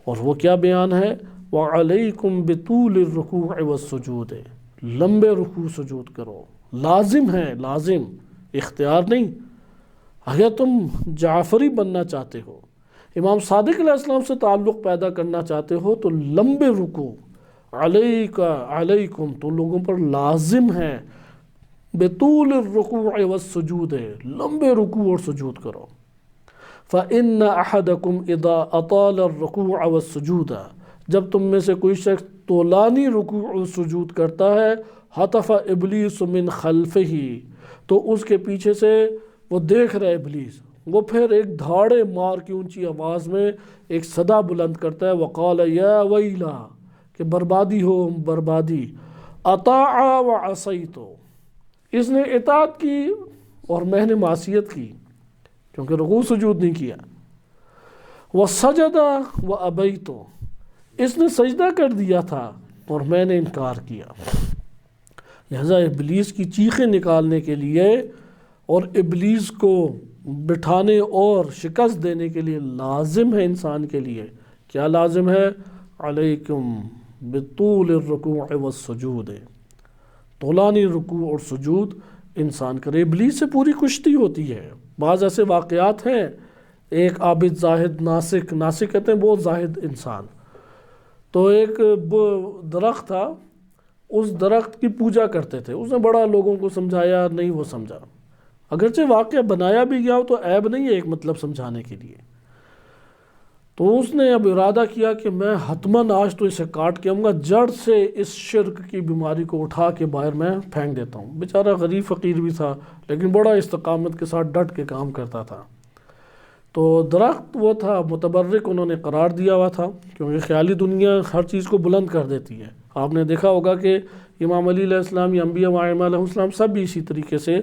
اور وہ کیا بیان ہے، وَعَلَيْكُمْ بِطُولِ الرُّكُوعِ وَالسُّجُودِ، لمبے رکوع سجود کرو، لازم ہے، لازم، اختیار نہیں۔ اگر تم جعفری بننا چاہتے ہو، امام صادق علیہ السلام سے تعلق پیدا کرنا چاہتے ہو، تو لمبے رکوع علیکم تو لوگوں پر لازم ہے، بطول الرکوع والسجود، لمبے رکوع اور سجود کرو۔ فإن أحدكم إذا أطال الركوع والسجود، جب تم میں سے کوئی شخص طولانی رکوع و سجود کرتا ہے، حطف ابلیس من خلفہ، تو اس کے پیچھے سے وہ دیکھ رہا ہے ابلیس، وہ پھر ایک دھاڑے مار کی اونچی آواز میں ایک صدا بلند کرتا ہے، وقال یا ویلا، کہ بربادی ہو بربادی، اطاع وعصیت، اس نے اطاعت کی اور میں نے معصیت کی، کیونکہ رکوع سجود نہیں کیا، وسجد وابیت، اس نے سجدہ کر دیا تھا اور میں نے انکار کیا۔ لہذا ابلیس کی چیخیں نکالنے کے لیے اور ابلیس کو بٹھانے اور شکست دینے کے لیے لازم ہے انسان کے لیے، کیا لازم ہے، علیکم بطول الرکوع والسجود، طولانی رکوع اور سجود انسان کرے۔ ابلیس سے پوری کشتی ہوتی ہے۔ بعض ایسے واقعات ہیں، ایک عابد زاہد ناسک کہتے ہیں بہت زاہد انسان، تو ایک درخت تھا، اس درخت کی پوجا کرتے تھے، اس نے بڑا لوگوں کو سمجھایا، نہیں وہ سمجھا، اگرچہ واقعہ بنایا بھی گیا ہو تو عیب نہیں ہے ایک مطلب سمجھانے کے لیے۔ تو اس نے اب ارادہ کیا کہ میں حتماً آج تو اسے کاٹ کے آؤں گا، جڑ سے اس شرک کی بیماری کو اٹھا کے باہر میں پھینک دیتا ہوں۔ بیچارہ غریب فقیر بھی تھا لیکن بڑا استقامت کے ساتھ ڈٹ کے کام کرتا تھا۔ تو درخت وہ تھا متبرک، انہوں نے قرار دیا ہوا تھا، کیونکہ خیالی دنیا ہر چیز کو بلند کر دیتی ہے۔ آپ نے دیکھا ہوگا کہ امام علی علیہ السلام یا انبیاء و ائمہ علیہ السلام سب بھی اسی طریقے سے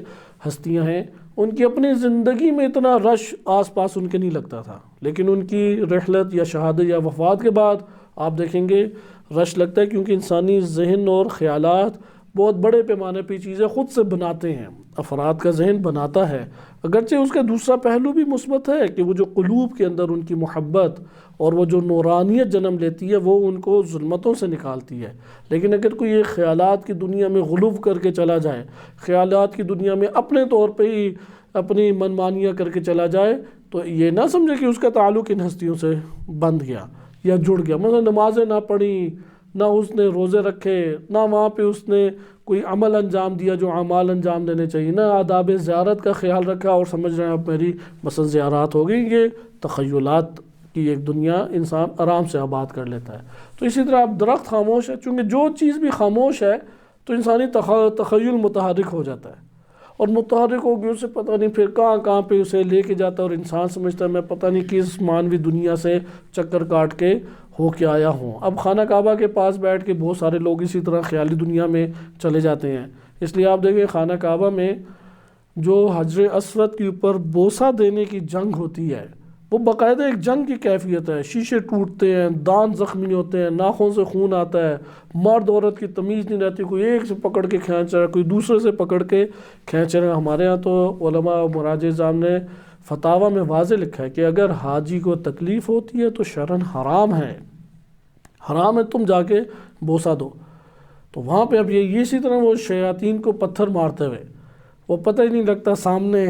ہستیاں ہیں، ان کی اپنی زندگی میں اتنا رش آس پاس ان کے نہیں لگتا تھا، لیکن ان کی رحلت یا شہادت یا وفات کے بعد آپ دیکھیں گے رش لگتا ہے، کیونکہ انسانی ذہن اور خیالات بہت بڑے پیمانے پہ چیزیں خود سے بناتے ہیں، افراد کا ذہن بناتا ہے۔ اگرچہ اس کا دوسرا پہلو بھی مثبت ہے کہ وہ جو قلوب کے اندر ان کی محبت اور وہ جو نورانیت جنم لیتی ہے وہ ان کو ظلمتوں سے نکالتی ہے، لیکن اگر کوئی یہ خیالات کی دنیا میں غلو کر کے چلا جائے، خیالات کی دنیا میں اپنے طور پہ ہی اپنی منمانیاں کر کے چلا جائے، تو یہ نہ سمجھے کہ اس کا تعلق ان ہستیوں سے بند گیا یا جڑ گیا، مثلا نمازیں نہ پڑھی، نہ اس نے روزے رکھے، نہ وہاں پہ اس نے کوئی عمل انجام دیا جو اعمال انجام دینے چاہیے، نہ آداب زیارت کا خیال رکھا اور سمجھ رہے ہیں اب میری مثلا زیارات ہو گئی، یہ تخیلات کی ایک دنیا انسان آرام سے آباد کر لیتا ہے۔ تو اسی طرح اب درخت خاموش ہے، چونکہ جو چیز بھی خاموش ہے تو انسانی تخیل متحرک ہو جاتا ہے، اور متحرک ہو گیا اسے پتہ نہیں پھر کہاں کہاں پہ اسے لے کے جاتا ہے، اور انسان سمجھتا ہے میں پتہ نہیں کس مانوی دنیا سے چکر کاٹ کے ہو کے آیا ہوں۔ اب خانہ کعبہ کے پاس بیٹھ کے بہت سارے لوگ اسی طرح خیالی دنیا میں چلے جاتے ہیں، اس لیے آپ دیکھیں خانہ کعبہ میں جو حجر اسود کے اوپر بوسہ دینے کی جنگ ہوتی ہے وہ باقاعدہ ایک جنگ کی کیفیت ہے، شیشے ٹوٹتے ہیں، دانت زخمی ہوتے ہیں، ناخن سے خون آتا ہے، مرد عورت کی تمیز نہیں رہتی، کوئی ایک سے پکڑ کے کھینچ رہا ہے، کوئی دوسرے سے پکڑ کے کھینچ رہا ہے۔ ہمارے ہاں تو علماء مراجع اعظام نے فتاویٰ میں واضح لکھا ہے کہ اگر حاجی کو تکلیف ہوتی ہے تو شرعاً حرام ہے تم جا کے بوسہ دو۔ تو وہاں پہ اب یہ اسی طرح وہ شیاطین کو پتھر مارتے ہوئے، وہ پتہ ہی نہیں لگتا سامنے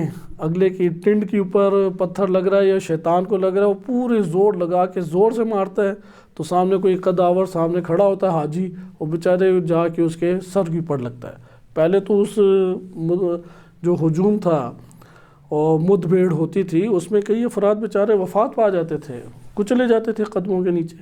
اگلے کی ٹنڈ کے اوپر پتھر لگ رہا ہے یا شیطان کو لگ رہا ہے، وہ پورے زور لگا کے زور سے مارتا ہے، تو سامنے کوئی قداور سامنے کھڑا ہوتا ہے حاجی، وہ بیچارے جا کے اس کے سر کے اوپر لگتا ہے۔ پہلے تو اس جو ہجوم تھا اور مد بھیڑ ہوتی تھی اس میں کئی افراد بیچارے وفات پا جاتے تھے، کچلے جاتے تھے قدموں کے نیچے۔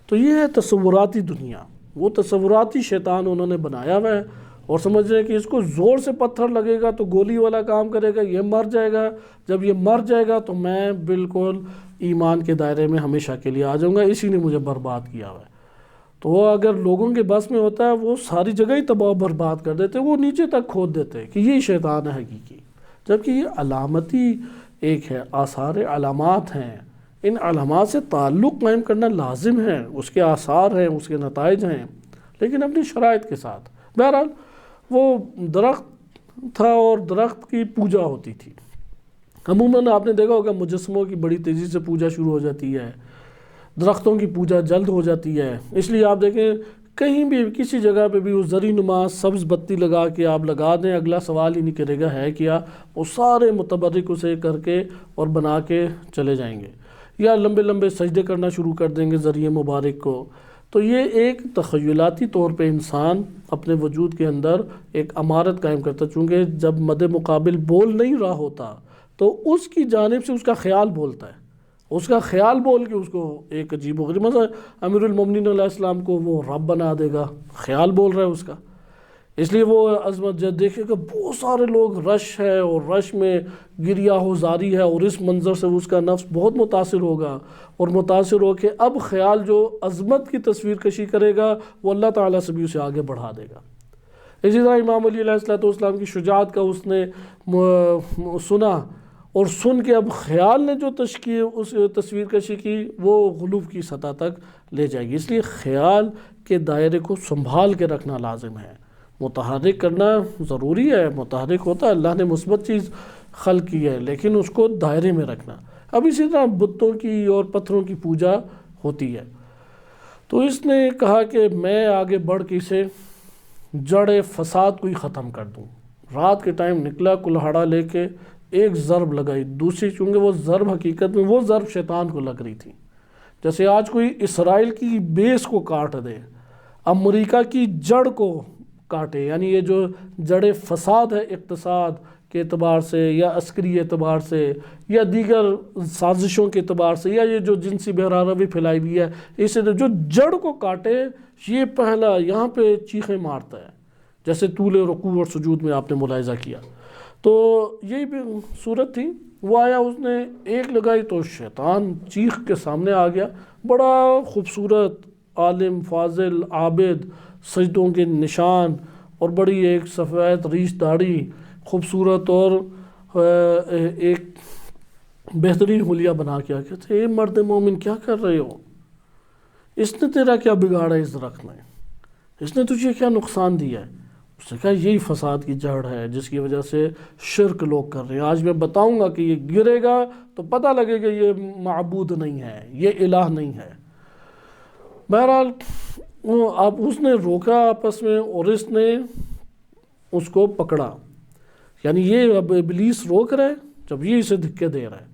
تو یہ ہے تصوراتی دنیا، وہ تصوراتی شیطان انہوں نے بنایا ہوا ہے، اور سمجھ رہے ہیں کہ اس کو زور سے پتھر لگے گا تو گولی والا کام کرے گا، یہ مر جائے گا، جب یہ مر جائے گا تو میں بالکل ایمان کے دائرے میں ہمیشہ کے لیے آ جاؤں گا، اسی نے مجھے برباد کیا ہوا ہے۔ تو وہ اگر لوگوں کے بس میں ہوتا ہے وہ ساری جگہ ہی تباہ و برباد کر دیتے، وہ نیچے تک کھود دیتے کہ یہ شیطان ہے حقیقی، جبکہ یہ علامتی ایک ہے، آثار علامات ہیں، ان علامات سے تعلق قائم کرنا لازم ہے، اس کے آثار ہیں، اس کے نتائج ہیں، لیکن اپنی شرائط کے ساتھ۔ بہرحال وہ درخت تھا اور درخت کی پوجا ہوتی تھی۔ عموماً آپ نے دیکھا ہوگا مجسموں کی بڑی تیزی سے پوجا شروع ہو جاتی ہے، درختوں کی پوجا جلد ہو جاتی ہے، اس لیے آپ دیکھیں کہیں بھی کسی جگہ پہ بھی وہ زری نما سبز بتی لگا کے آپ لگا دیں، اگلا سوال ہی نہیں کرے گا ہے کیا، وہ سارے متبرک اسے کر کے اور بنا کے چلے جائیں گے، یا لمبے لمبے سجدے کرنا شروع کر دیں گے ذریعہ مبارک کو۔ تو یہ ایک تخیلاتی طور پہ انسان اپنے وجود کے اندر ایک عمارت قائم کرتا ہے، چونکہ جب مد مقابل بول نہیں رہا ہوتا تو اس کی جانب سے اس کا خیال بولتا ہے، اس کا خیال بول کے اس کو ایک عجیب و غریب، مثلا امیر المومنین علیہ السلام کو وہ رب بنا دے گا، خیال بول رہا ہے اس کا، اس لیے وہ عظمت جب دیکھے کہ بہت سارے لوگ رش ہے اور رش میں گریا ہو زاری ہے، اور اس منظر سے اس کا نفس بہت متاثر ہوگا، اور متاثر ہو کے اب خیال جو عظمت کی تصویر کشی کرے گا وہ اللہ تعالیٰ سے بھی اسے آگے بڑھا دے گا۔ اسی طرح امام علی علیہ السلام کی شجاعت کا اس نے سنا، اور سن کے اب خیال نے جو اس تصویر کشی کی وہ غلو کی سطح تک لے جائے گی، اس لیے خیال کے دائرے کو سنبھال کے رکھنا لازم ہے، متحرک کرنا ضروری ہے، متحرک ہوتا ہے، اللہ نے مثبت چیز خلق کی ہے، لیکن اس کو دائرے میں رکھنا۔ اب اسی طرح بتوں کی اور پتھروں کی پوجا ہوتی ہے، تو اس نے کہا کہ میں آگے بڑھ کے اسے جڑ فساد کو ہی ختم کر دوں۔ رات کے ٹائم نکلا کلہاڑا لے کے، ایک ضرب لگائی، دوسری، چونکہ وہ ضرب حقیقت میں وہ ضرب شیطان کو لگ رہی تھی، جیسے آج کوئی اسرائیل کی بیس کو کاٹ دے، امریکہ کی جڑ کو کاٹے، یعنی یہ جو جڑ فساد ہے اقتصاد کے اعتبار سے یا عسکری اعتبار سے یا دیگر سازشوں کے اعتبار سے، یا یہ جو جنسی بہراروی پھیلائی ہوئی ہے، اسے جو جڑ کو کاٹے، یہ پہلا یہاں پہ چیخیں مارتا ہے، جیسے طول رکوع اور سجود میں آپ نے ملاحظہ کیا۔ تو یہی بھی صورت تھی، وہ آیا اس نے ایک لگائی تو شیطان چیخ کے سامنے آ گیا، بڑا خوبصورت عالم فاضل عابد، سجدوں کے نشان اور بڑی ایک سفید ریش داڑھی، خوبصورت اور ایک بہترین حلیہ بنا کے کہتے اے مرد مومن کیا کر رہے ہو، اس نے تیرا کیا بگاڑا، اس درخت نے، اس نے تجھے کیا نقصان دیا ہے؟ اس نے کہا یہی فساد کی جڑ ہے جس کی وجہ سے شرک لوگ کر رہے ہیں، آج میں بتاؤں گا کہ یہ گرے گا تو پتہ لگے گا یہ معبود نہیں ہے، یہ الہ نہیں ہے۔ بہرحال اب اس نے روکا آپس میں، اور اس نے اس کو پکڑا، یعنی یہ اب ابلیس روک رہا ہے جب یہ اسے دھکے دے رہا ہے،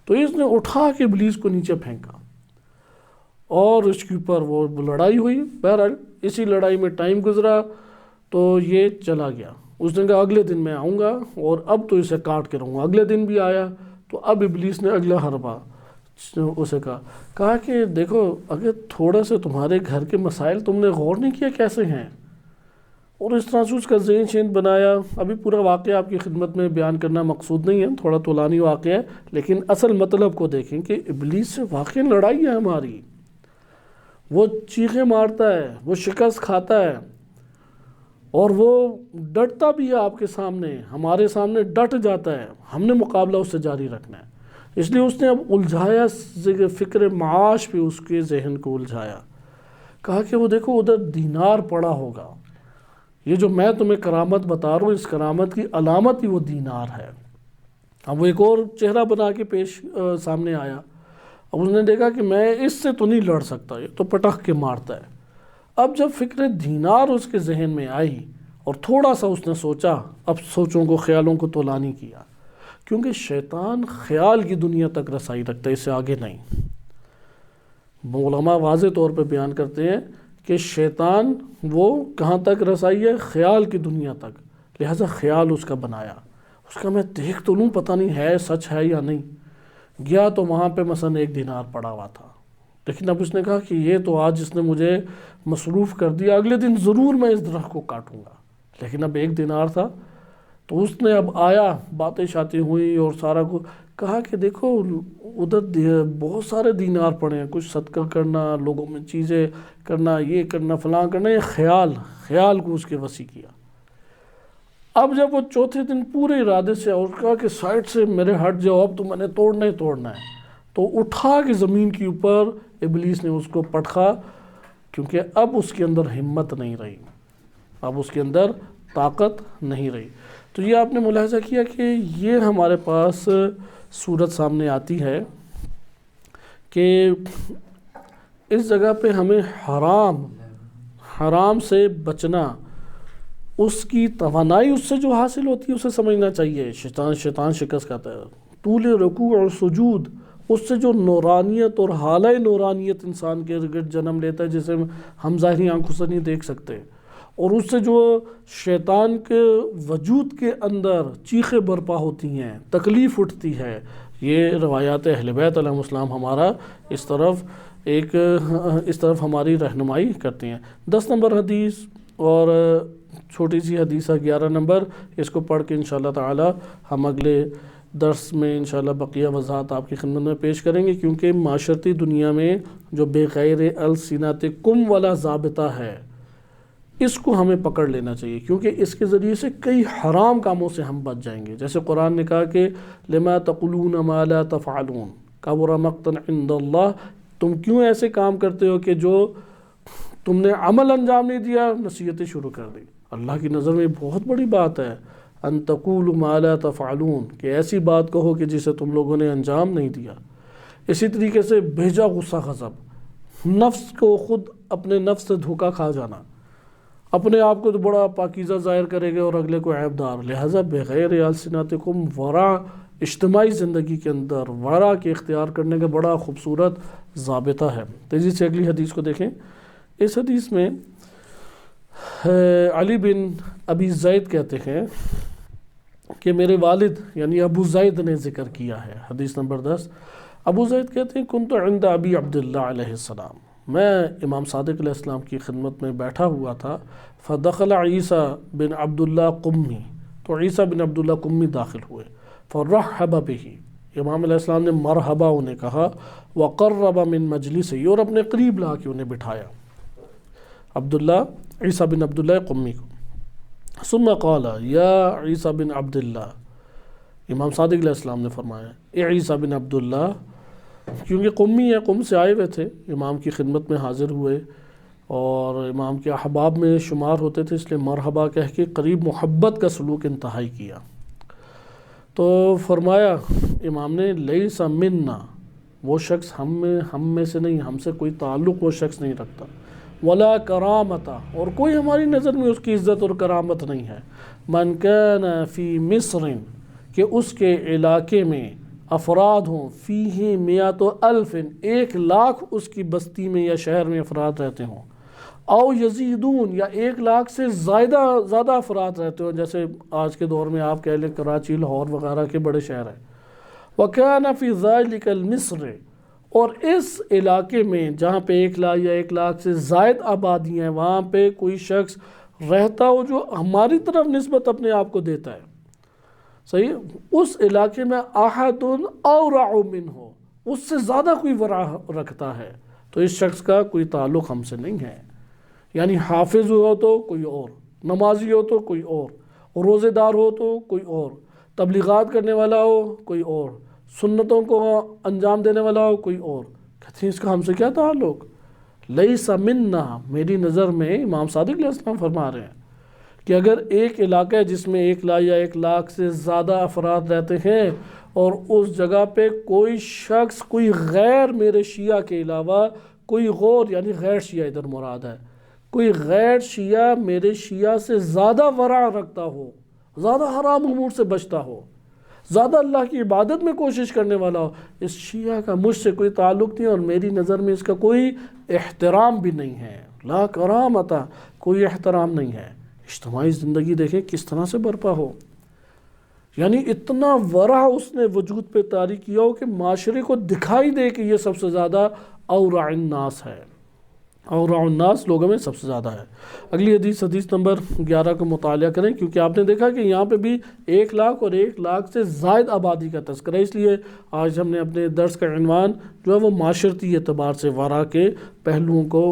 تو اس نے اٹھا کے ابلیس کو نیچے پھینکا اور اس کے اوپر وہ لڑائی ہوئی. بہرحال اسی لڑائی میں ٹائم گزرا تو یہ چلا گیا. اس نے کہا اگلے دن میں آؤں گا اور اب تو اسے کاٹ کے رہوں گا. اگلے دن بھی آیا تو اب ابلیس نے اگلا حربہ اسے کہا کہ دیکھو اگر تھوڑا سے تمہارے گھر کے مسائل تم نے غور نہیں کیا کیسے ہیں، اور اس طرح سے اس کا ذہن شین بنایا. ابھی پورا واقعہ آپ کی خدمت میں بیان کرنا مقصود نہیں ہے، تھوڑا طولانی واقعہ ہے، لیکن اصل مطلب کو دیکھیں کہ ابلیس سے واقعی لڑائی ہے ہماری. وہ چیخیں مارتا ہے، وہ شکست کھاتا ہے، اور وہ ڈٹتا بھی ہے آپ کے سامنے، ہمارے سامنے ڈٹ جاتا ہے. ہم نے مقابلہ اس سے جاری رکھنا ہے. اس لیے اس نے اب الجھایا فکر معاش پہ اس کے ذہن کو الجھایا. کہا کہ وہ دیکھو ادھر دینار پڑا ہوگا، یہ جو میں تمہیں کرامت بتا رہا ہوں اس کرامت کی علامت ہی وہ دینار ہے. اب وہ ایک اور چہرہ بنا کے پیش سامنے آیا. اب اس نے دیکھا کہ میں اس سے تو نہیں لڑ سکتا، یہ تو پٹخ کے مارتا ہے. اب جب فکر دینار اس کے ذہن میں آئی اور تھوڑا سا اس نے سوچا، اب سوچوں کو خیالوں کو طولانی کیا، کیونکہ شیطان خیال کی دنیا تک رسائی رکھتا ہے، اس سے آگے نہیں. علماء واضح طور پہ بیان کرتے ہیں کہ شیطان وہ کہاں تک رسائی ہے؟ خیال کی دنیا تک. لہٰذا خیال اس کا بنایا. اس کا میں دیکھ تو لوں پتہ نہیں ہے سچ ہے یا نہیں. گیا تو وہاں پہ مثلا 1 دینار پڑا ہوا تھا، لیکن اب اس نے کہا کہ یہ تو آج اس نے مجھے مصروف کر دیا، اگلے دن ضرور میں اس درخت کو کاٹوں گا. لیکن اب 1 دینار تھا تو اس نے اب آیا، باتیں شاتیں ہوئی اور سارا کو کہا کہ دیکھو ادھر بہت سارے دینار پڑے ہیں، کچھ صدقہ کرنا، لوگوں میں چیزیں کرنا، یہ کرنا فلاں کرنا. یہ خیال کو اس کے وسیع کیا. اب جب وہ چوتھے دن پورے ارادے سے اور کہا کہ سائڈ سے میرے ہٹ جاؤ، اب تو میں نے توڑنا ہی توڑنا ہے، تو اٹھا کے زمین کے اوپر ابلیس نے اس کو پٹخا، کیونکہ اب اس کے اندر ہمت نہیں رہی، اب اس کے اندر طاقت نہیں رہی. تو یہ آپ نے ملاحظہ کیا کہ یہ ہمارے پاس صورت سامنے آتی ہے کہ اس جگہ پہ ہمیں حرام سے بچنا، اس کی توانائی اس سے جو حاصل ہوتی ہے اسے سمجھنا چاہیے. شیطان شکست کھاتا ہے. طول رکوع اور سجود، اس سے جو نورانیت اور حالہ نورانیت انسان کے گرد جنم لیتا ہے جسے ہم ظاہری آنکھوں سے نہیں دیکھ سکتے، اور اس سے جو شیطان کے وجود کے اندر چیخیں برپا ہوتی ہیں، تکلیف اٹھتی ہے. یہ روایات اہل بیت علیہ السلام ہمارا اس طرف ہماری رہنمائی کرتی ہیں. 10 نمبر حدیث اور چھوٹی سی حدیث 11 نمبر، اس کو پڑھ کے انشاءاللہ تعالی ہم اگلے درس میں انشاءاللہ بقیہ وضاحت آپ کی خدمت میں پیش کریں گے. کیونکہ معاشرتی دنیا میں جو بغیر السنتکم والا ضابطہ ہے، اس کو ہمیں پکڑ لینا چاہیے، کیونکہ اس کے ذریعے سے کئی حرام کاموں سے ہم بچ جائیں گے. جیسے قرآن نے کہا کہ لما تقولون ما لا تفعلون کبر مقتا عند اللہ، تم کیوں ایسے کام کرتے ہو کہ جو تم نے عمل انجام نہیں دیا، نصیحتیں شروع کر دی. اللہ کی نظر میں بہت بڑی بات ہے ان تقولوا ما لا تفعلون، کہ ایسی بات کہو کہ جسے تم لوگوں نے انجام نہیں دیا. اسی طریقے سے بھیجا غصہ غضب، نفس کو خود اپنے نفس سے دھوکا کھا جانا، اپنے آپ کو تو بڑا پاکیزہ ظاہر کرے گا اور اگلے کو عیب دار. لہٰذا بغیر السنتکم ورع، اجتماعی زندگی کے اندر ورع کے اختیار کرنے کا بڑا خوبصورت ضابطہ ہے. تیزی سے اگلی حدیث کو دیکھیں. اس حدیث میں علی بن ابی زید کہتے ہیں کہ میرے والد یعنی ابو زید نے ذکر کیا ہے. حدیث نمبر 10. ابو زید کہتے ہیں کنت عند ابی عبداللہ علیہ السلام، میں امام صادق علیہ السلام کی خدمت میں بیٹھا ہوا تھا. فدخل عیسیٰ بن عبداللہ قمی، تو عیسیٰ بن عبداللہ قمی داخل ہوئے. فرحب بہ، امام علیہ السلام نے مرحبا انہیں کہا. وقرب من مجلسہ، اور اپنے قریب لا کے انہیں بٹھایا، عبداللہ عیسیٰ بن عبداللہ قمی کو. ثم قال یا عیسیٰ بن عبداللہ، امام صادق علیہ السلام نے فرمایا اے عیسیٰ بن عبداللہ، کیونکہ قمی ہے، قم سے آئے ہوئے تھے، امام کی خدمت میں حاضر ہوئے اور امام کے احباب میں شمار ہوتے تھے، اس لیے مرحبا کہہ کے قریب محبت کا سلوک انتہائی کیا. تو فرمایا امام نے لیس منا، وہ شخص ہم میں سے نہیں، ہم سے کوئی تعلق وہ شخص نہیں رکھتا. ولا کرامتا، اور کوئی ہماری نظر میں اس کی عزت اور کرامت نہیں ہے. من کان فی مصر، کہ اس کے علاقے میں افراد ہوں، فیہ میات الف، 1,00,000 اس کی بستی میں یا شہر میں افراد رہتے ہوں، او یزیدون، یا 1,00,000 سے زیادہ افراد رہتے ہوں، جیسے آج کے دور میں آپ کہہ لیں کراچی، لاہور وغیرہ کے بڑے شہر ہیں۔ وَكَانَ فِي ذَلِكَ الْمِصْرِ، اور اس علاقے میں جہاں پہ 1,00,000 یا 1,00,000 سے زائد آبادی ہیں، وہاں پہ کوئی شخص رہتا ہو جو ہماری طرف نسبت اپنے آپ کو دیتا ہے، صحیح، اس علاقے میں احد اورع منہ، اس سے زیادہ کوئی ورع رکھتا ہے، تو اس شخص کا کوئی تعلق ہم سے نہیں ہے۔ یعنی حافظ ہو تو کوئی اور، نمازی ہو تو کوئی اور، روزے دار ہو تو کوئی اور، تبلیغات کرنے والا ہو کوئی اور، سنتوں کو انجام دینے والا ہو کوئی اور، کہتے ہیں اس کا ہم سے کیا تعلق؟ لیس منا، میری نظر میں امام صادق علیہ السلام فرما رہے ہیں کہ اگر ایک علاقہ ہے جس میں 1,00,000 یا 1,00,000 سے زیادہ افراد رہتے ہیں اور اس جگہ پہ کوئی شخص، کوئی غیر میرے شیعہ کے علاوہ کوئی غور، یعنی غیر شیعہ ادھر مراد ہے، کوئی غیر شیعہ میرے شیعہ سے زیادہ ورع رکھتا ہو، زیادہ حرام امور سے بچتا ہو، زیادہ اللہ کی عبادت میں کوشش کرنے والا ہو، اس شیعہ کا مجھ سے کوئی تعلق نہیں، اور میری نظر میں اس کا کوئی احترام بھی نہیں ہے، لا کرامت، کوئی احترام نہیں ہے۔ اجتماعی زندگی دیکھیں کس طرح سے برپا ہو، یعنی اتنا ورع اس نے وجود پہ طاری کیا ہو کہ معاشرے کو دکھائی دے کہ یہ سب سے زیادہ اورع الناس ہے، اورع الناس لوگوں میں سب سے زیادہ ہے۔ اگلی حدیث نمبر 11 کو مطالعہ کریں، کیونکہ آپ نے دیکھا کہ یہاں پہ بھی 1,00,000 اور 1,00,000 سے زائد آبادی کا تذکرہ ہے، اس لیے آج ہم نے اپنے درس کا عنوان جو ہے وہ معاشرتی اعتبار سے ورع کے پہلوؤں کو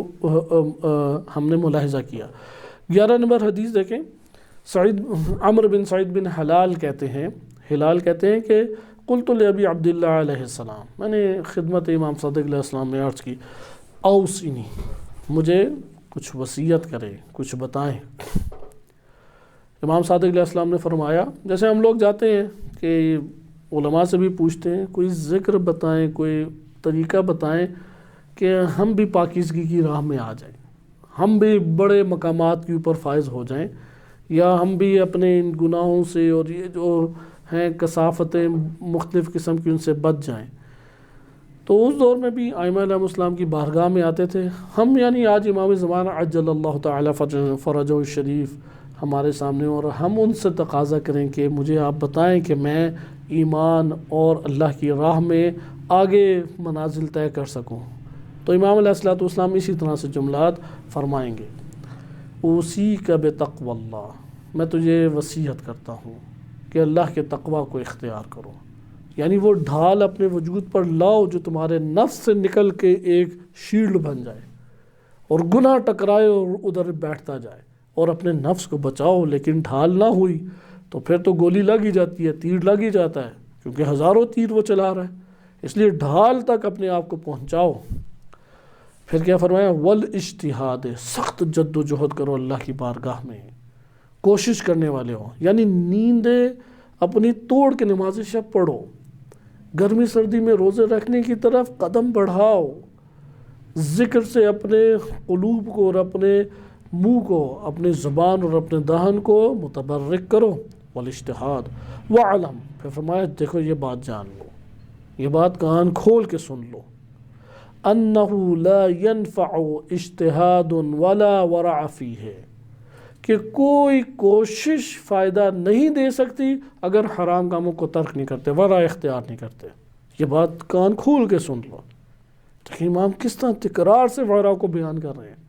ہم نے ملاحظہ کیا۔ 11 نمبر حدیث دیکھیں، عمرو بن سعید بن ہلال کہتے ہیں کہ قلت لابی عبداللہ علیہ السلام، میں نے خدمت امام صادق علیہ السلام میں عرض کی، اوصنی، مجھے کچھ وصیت کرے، کچھ بتائیں۔ امام صادق علیہ السلام نے فرمایا، جیسے ہم لوگ جاتے ہیں کہ علماء سے بھی پوچھتے ہیں کوئی ذکر بتائیں، کوئی طریقہ بتائیں کہ ہم بھی پاکیزگی کی راہ میں آ جائیں، ہم بھی بڑے مقامات کے اوپر فائز ہو جائیں، یا ہم بھی اپنے ان گناہوں سے اور یہ جو ہیں کثافتیں مختلف قسم کی ان سے بچ جائیں۔ تو اس دور میں بھی ائمہ علیہ السلام کی بارگاہ میں آتے تھے ہم، یعنی آج امام زمانہ عجل اللہ تعالی فرجہ الشریف ہمارے سامنے، اور ہم ان سے تقاضا کریں کہ مجھے آپ بتائیں کہ میں ایمان اور اللہ کی راہ میں آگے منازل طے کر سکوں، تو امام علیہ السلام اسی طرح سے جملات فرمائیں گے، اوصیک بتقوی اللہ، میں تجھے وصیت کرتا ہوں کہ اللہ کے تقوی کو اختیار کرو، یعنی وہ ڈھال اپنے وجود پر لاؤ جو تمہارے نفس سے نکل کے ایک شیلڈ بن جائے اور گناہ ٹکرائے اور ادھر بیٹھتا جائے، اور اپنے نفس کو بچاؤ، لیکن ڈھال نہ ہوئی تو پھر تو گولی لگ ہی جاتی ہے، تیر لگ ہی جاتا ہے، کیونکہ ہزاروں تیر وہ چلا رہا ہے، اس لیے ڈھال تک اپنے آپ کو پہنچاؤ۔ پھر کیا فرمایا، والاجتہاد، سخت جد و جہد کرو اللہ کی بارگاہ میں، کوشش کرنے والے ہو، یعنی نیندیں اپنی توڑ کے نماز شب پڑھو، گرمی سردی میں روزے رکھنے کی طرف قدم بڑھاؤ، ذکر سے اپنے قلوب کو اور اپنے منہ کو، اپنی زبان اور اپنے دہن کو متبرک کرو، والاجتہاد وعلم، پھر فرمایا دیکھو یہ بات جان لو، یہ بات کان کھول کے سن لو، انہ لا ينفع اجتہاد ولا ورع فیہ، کہ کوئی کوشش فائدہ نہیں دے سکتی اگر حرام کاموں کو ترک نہیں کرتے، ورع اختیار نہیں کرتے، یہ بات کان کھول کے سن لو۔ دیکھیں امام کس طرح تکرار سے ورع کو بیان کر رہے ہیں،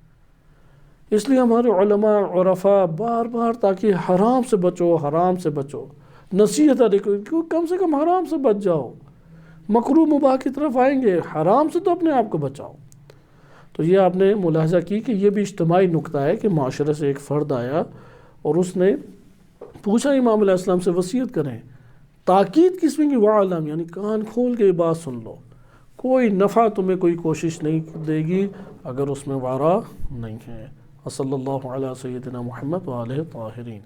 اس لیے ہمارے علماء عرفاء بار بار تاکہ حرام سے بچو، حرام سے بچو، نصیحت کیوں کم سے کم حرام سے بچ جاؤ، مکروہ مباح کی طرف آئیں گے، حرام سے تو اپنے آپ کو بچاؤ۔ تو یہ آپ نے ملاحظہ کی کہ یہ بھی اجتماعی نقطہ ہے کہ معاشرے سے ایک فرد آیا اور اس نے پوچھا امام علیہ السلام سے وصیت کریں، تاکید کس میں کی، وعلم، یعنی کان کھول کے یہ بات سن لو، کوئی نفع تمہیں کوئی کوشش نہیں دے گی اگر اس میں ورع نہیں ہے۔ صلی اللہ علیہ سیدنا محمد وآلہ طاہرین۔